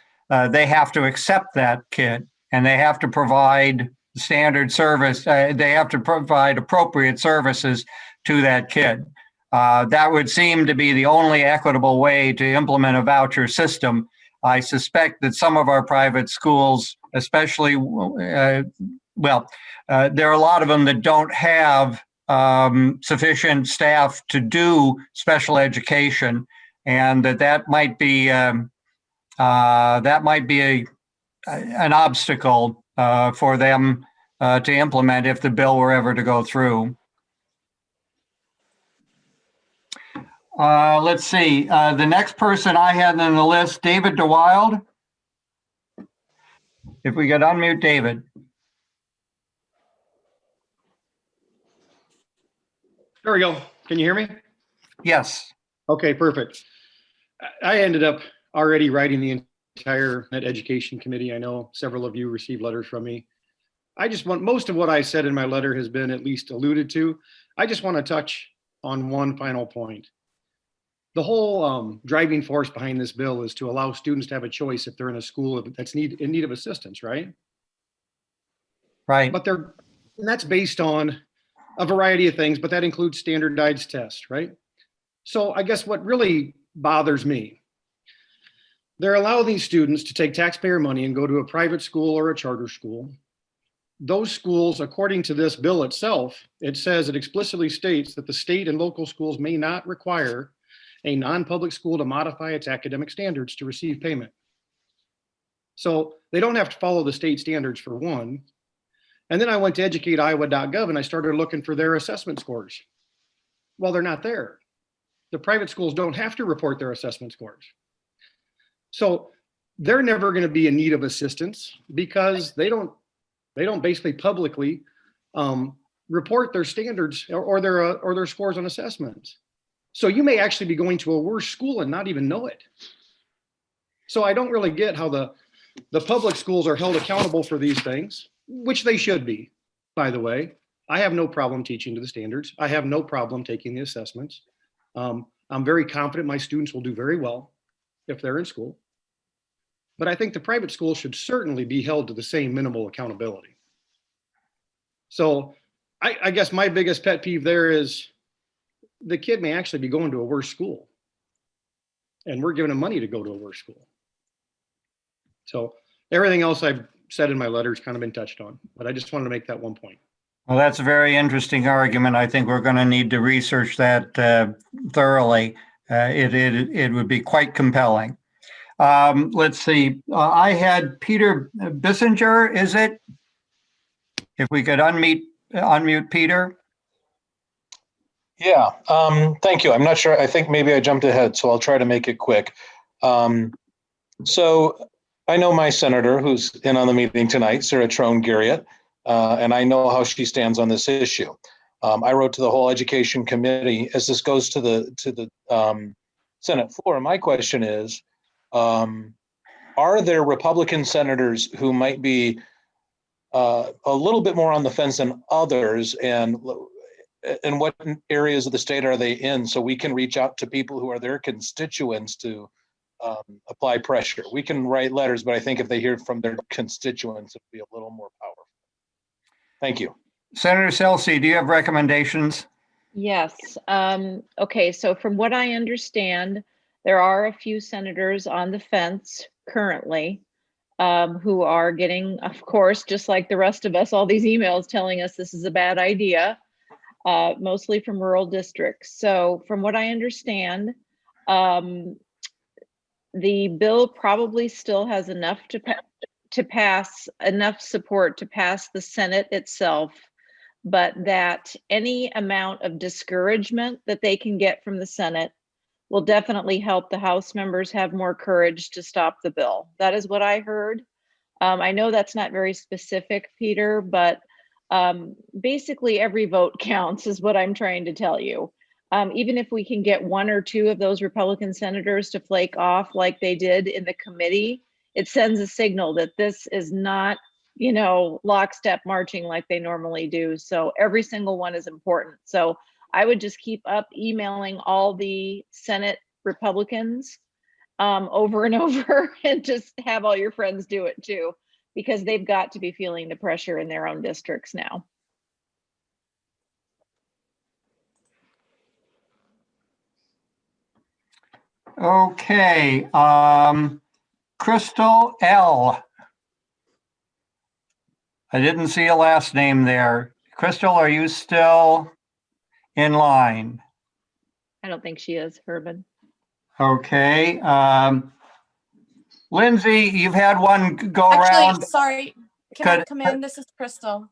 they have to accept that kid and they have to provide standard service. They have to provide appropriate services to that kid. That would seem to be the only equitable way to implement a voucher system. I suspect that some of our private schools, especially, there are a lot of them that don't have sufficient staff to do special education, and that might be an obstacle for them to implement if the bill were ever to go through. Let's see. The next person I had on the list, David DeWild. If we could unmute David. There we go. Can you hear me? Yes. Okay, perfect. I ended up already writing the entire Net Education Committee. I know several of you received letters from me. I just want, most of what I said in my letter has been at least alluded to. I just want to touch on one final point. The whole driving force behind this bill is to allow students to have a choice if they're in a school that's in need of assistance, right? Right. But and that's based on a variety of things, but that includes standardized tests, right? So I guess what really bothers me, they're allowing these students to take taxpayer money and go to a private school or a charter school. Those schools, according to this bill itself, it says, it explicitly states that the state and local schools may not require a non-public school to modify its academic standards to receive payment. So they don't have to follow the state standards for one. And then I went to educateiowa.gov and I started looking for their assessment scores. Well, they're not there. The private schools don't have to report their assessment scores. So they're never going to be in need of assistance because they don't basically publicly report their standards or their scores on assessments. So you may actually be going to a worse school and not even know it. So I don't really get how the public schools are held accountable for these things, which they should be, by the way. I have no problem teaching to the standards. I have no problem taking the assessments. I'm very confident my students will do very well if they're in school. But I think the private schools should certainly be held to the same minimal accountability. So I guess my biggest pet peeve there is the kid may actually be going to a worse school and we're giving them money to go to a worse school. So everything else I've said in my letter has kind of been touched on, but I just wanted to make that one point. Well, that's a very interesting argument. I think we're going to need to research that thoroughly. It would be quite compelling. Let's see. I had Peter Bissinger, is it? If we could unmute Peter. Yeah, thank you. I'm not sure. I think maybe I jumped ahead, so I'll try to make it quick. So I know my senator who's in on the meeting tonight, Sarah Trone Garriott, and I know how she stands on this issue. I wrote to the whole education committee as this goes to the Senate floor. My question is, are there Republican senators who might be a little bit more on the fence than others, and what areas of the state are they in, so we can reach out to people who are their constituents to apply pressure? We can write letters, but I think if they hear from their constituents, it'd be a little more powerful. Thank you. Senator Celsi, do you have recommendations? Yes. Okay, so from what I understand, there are a few senators on the fence currently who are getting, of course, just like the rest of us, all these emails telling us this is a bad idea. Mostly from rural districts. So from what I understand, the bill probably still has enough to pass, enough support to pass the Senate itself, but that any amount of discouragement that they can get from the Senate will definitely help the House members have more courage to stop the bill. That is what I heard. I know that's not very specific, Peter, but basically every vote counts is what I'm trying to tell you. Even if we can get one or two of those Republican senators to flake off like they did in the committee, it sends a signal that this is not, you know, lockstep marching like they normally do. So every single one is important. So I would just keep up emailing all the Senate Republicans over and over, and just have all your friends do it too, because they've got to be feeling the pressure in their own districts now. Okay, Crystal L. I didn't see a last name there. Crystal, are you still in line? I don't think she is, Herman. Okay. Lindsay, you've had one go Actually, around. sorry, can I come in? This is Crystal.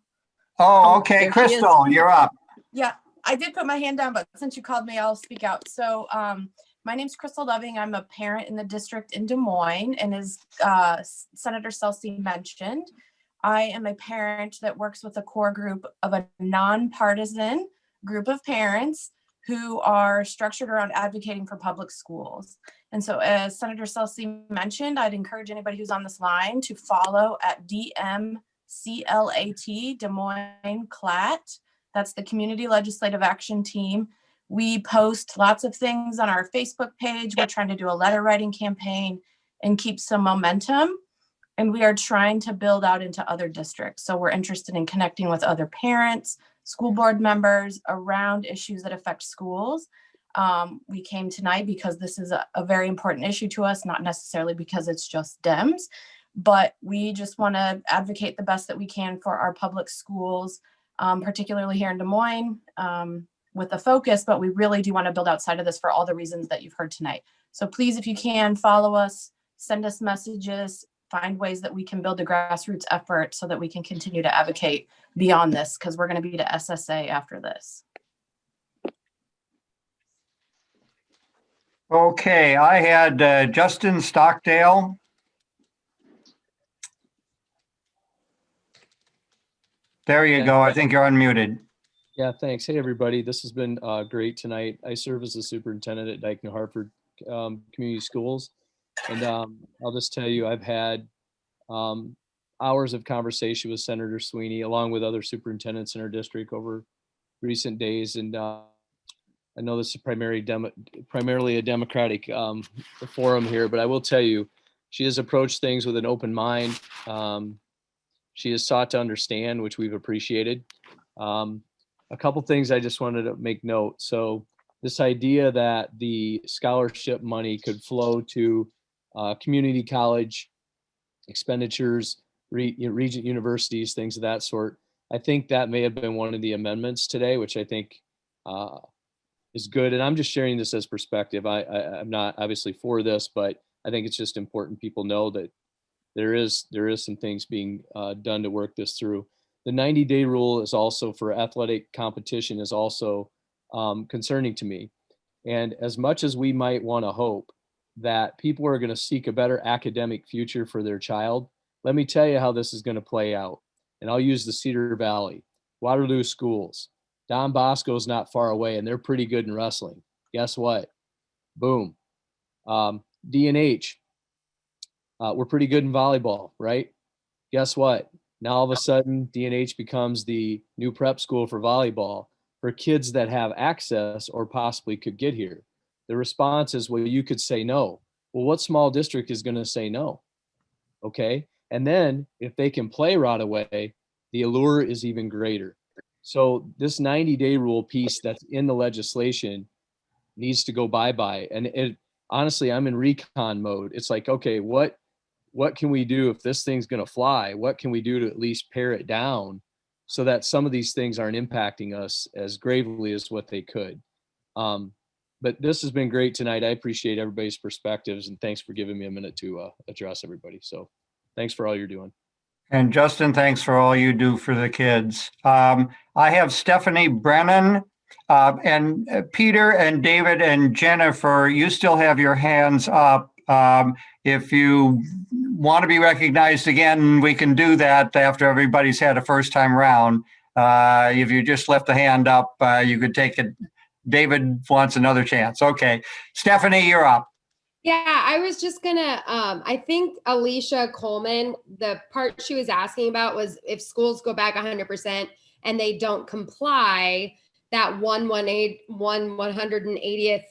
Oh, okay, there she Crystal, is. you're up. Yeah, I did put my hand down, but since you called me, I'll speak out. So my name's Crystal Loving. I'm a parent in the district in Des Moines, and as Senator Celsi mentioned, I am a parent that works with a core group of a nonpartisan group of parents who are structured around advocating for public schools. And so as Senator Celsi mentioned, I'd encourage anybody who's on this line to follow at DMCLAT, Des Moines CLAT. That's the Community Legislative Action Team. We post lots of things on our Facebook page. We're trying to do a letter writing campaign and keep some momentum. And we are trying to build out into other districts. So we're interested in connecting with other parents, school board members around issues that affect schools. We came tonight because this is a very important issue to us, not necessarily because it's just Dems, but we just want to advocate the best that we can for our public schools, particularly here in Des Moines, with a focus, but we really do want to build outside of this for all the reasons that you've heard tonight. So please, if you can, follow us, send us messages, find ways that we can build a grassroots effort so that we can continue to advocate beyond this, because we're going to be to SSA after this. Okay, I had Justin Stockdale. There you go. I think you're unmuted. Yeah, thanks. Hey, everybody. This has been great tonight. I serve as the superintendent at Dyke New Hartford Community Schools. And I'll just tell you, I've had hours of conversation with Senator Sweeney, along with other superintendents in our district over recent days. And I know this is primarily a Democratic forum here, but I will tell you, she has approached things with an open mind. She has sought to understand, which we've appreciated. A couple things I just wanted to make note. So this idea that the scholarship money could flow to community college expenditures, regent universities, things of that sort. I think that may have been one of the amendments today, which I think is good. And I'm just sharing this as perspective. I'm not obviously for this, but I think it's just important people know that there is some things being done to work this through. The 90-day rule is also for athletic competition is also concerning to me. And as much as we might want to hope that people are going to seek a better academic future for their child, let me tell you how this is going to play out. And I'll use the Cedar Valley, Waterloo schools. Don Bosco's not far away, and they're pretty good in wrestling. Guess what? Boom. D&H, we're pretty good in volleyball, right? Guess what? Now all of a sudden, D&H becomes the new prep school for volleyball for kids that have access or possibly could get here. The response is, well, you could say no. Well, what small district is going to say no? Okay. And then if they can play right away, the allure is even greater. So this 90-day rule piece that's in the legislation needs to go bye-bye. And honestly, I'm in recon mode. It's like, okay, what can we do if this thing's going to fly? What can we do to at least pare it down so that some of these things aren't impacting us as gravely as what they could? But this has been great tonight. I appreciate everybody's perspectives, and thanks for giving me a minute to address everybody. So thanks for all you're doing. And Justin, thanks for all you do for the kids. I have Stephanie Brennan and Peter and David and Jennifer, you still have your hands up. If you want to be recognized again, we can do that after everybody's had a first time round. If you just left the hand up, you could take it. David wants another chance. Okay. Stephanie, you're up. Yeah, I was just gonna, I think Alicia Coleman, the part she was asking about was if schools go back 100% and they don't comply, that 1/180th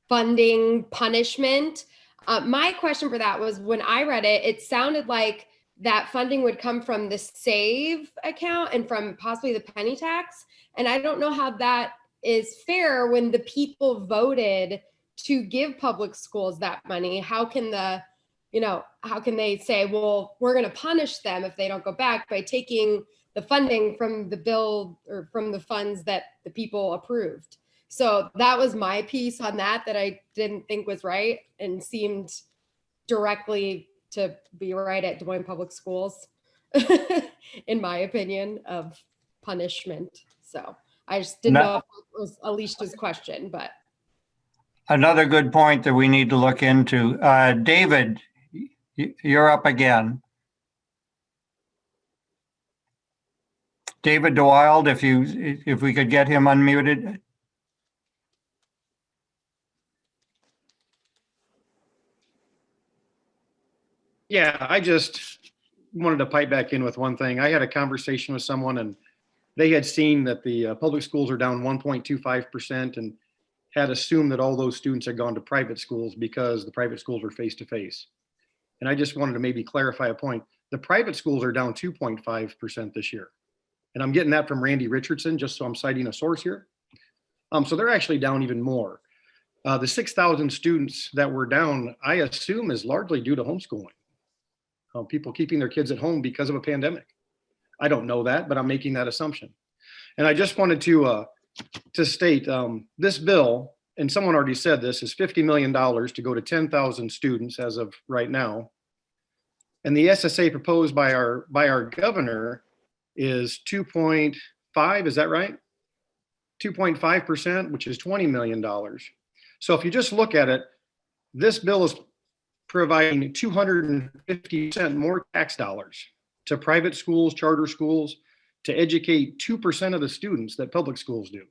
funding punishment. My question for that was, when I read it, it sounded like that funding would come from the SAVE account and from possibly the penny tax. And I don't know how that is fair when the people voted to give public schools that money. How can how can they say, well, we're going to punish them if they don't go back by taking the funding from the bill or from the funds that the people approved? So that was my piece on that I didn't think was right and seemed directly to be right at Des Moines Public Schools, in my opinion, of punishment. So I just didn't know if it was Alicia's question, but. Another good point that we need to look into. David, you're up again. David DeWild, if we could get him unmuted. Yeah, I just wanted to pipe back in with one thing. I had a conversation with someone and they had seen that the public schools are down 1.25% and had assumed that all those students had gone to private schools because the private schools were face-to-face. And I just wanted to maybe clarify a point. The private schools are down 2.5% this year. And I'm getting that from Randy Richardson, just so I'm citing a source here. So they're actually down even more. The 6,000 students that were down, I assume, is largely due to homeschooling. People keeping their kids at home because of a pandemic. I don't know that, but I'm making that assumption. And I just wanted to state this bill, and someone already said this, is $50 million to go to 10,000 students as of right now. And the SSA proposed by our governor is 2.5, is that right? 2.5%, which is $20 million. So if you just look at it, this bill is providing 250% more tax dollars to private schools, charter schools, to educate 2% of the students that public schools do.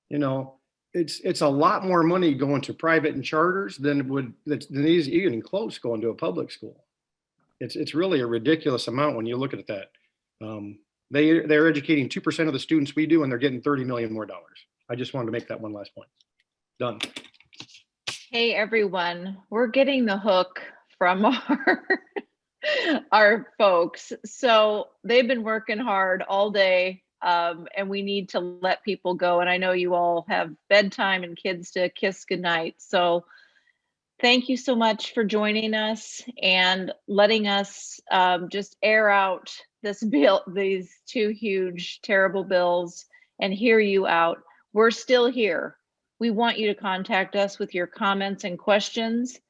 You know, it's a lot more money going to private and charters than is even close going to a public school. It's really a ridiculous amount when you look at that. They're educating 2% of the students we do, and they're getting $30 million more dollars. I just wanted to make that one last point. Done. Hey, everyone, we're getting the hook from our folks. So they've been working hard all day, and we need to let people go. And I know you all have bedtime and kids to kiss goodnight. So thank you so much for joining us and letting us just air out this bill, these two huge, terrible bills, and hear you out. We're still here. We want you to contact us with your comments and questions.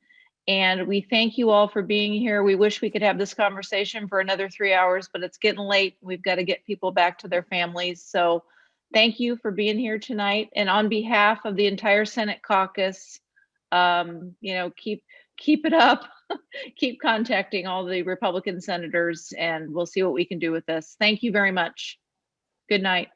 And we thank you all for being here. We wish we could have this conversation for another 3 hours, but it's getting late. We've got to get people back to their families. So thank you for being here tonight. And on behalf of the entire Senate caucus, keep it up. Keep contacting all the Republican senators, and we'll see what we can do with this. Thank you very much. Good night.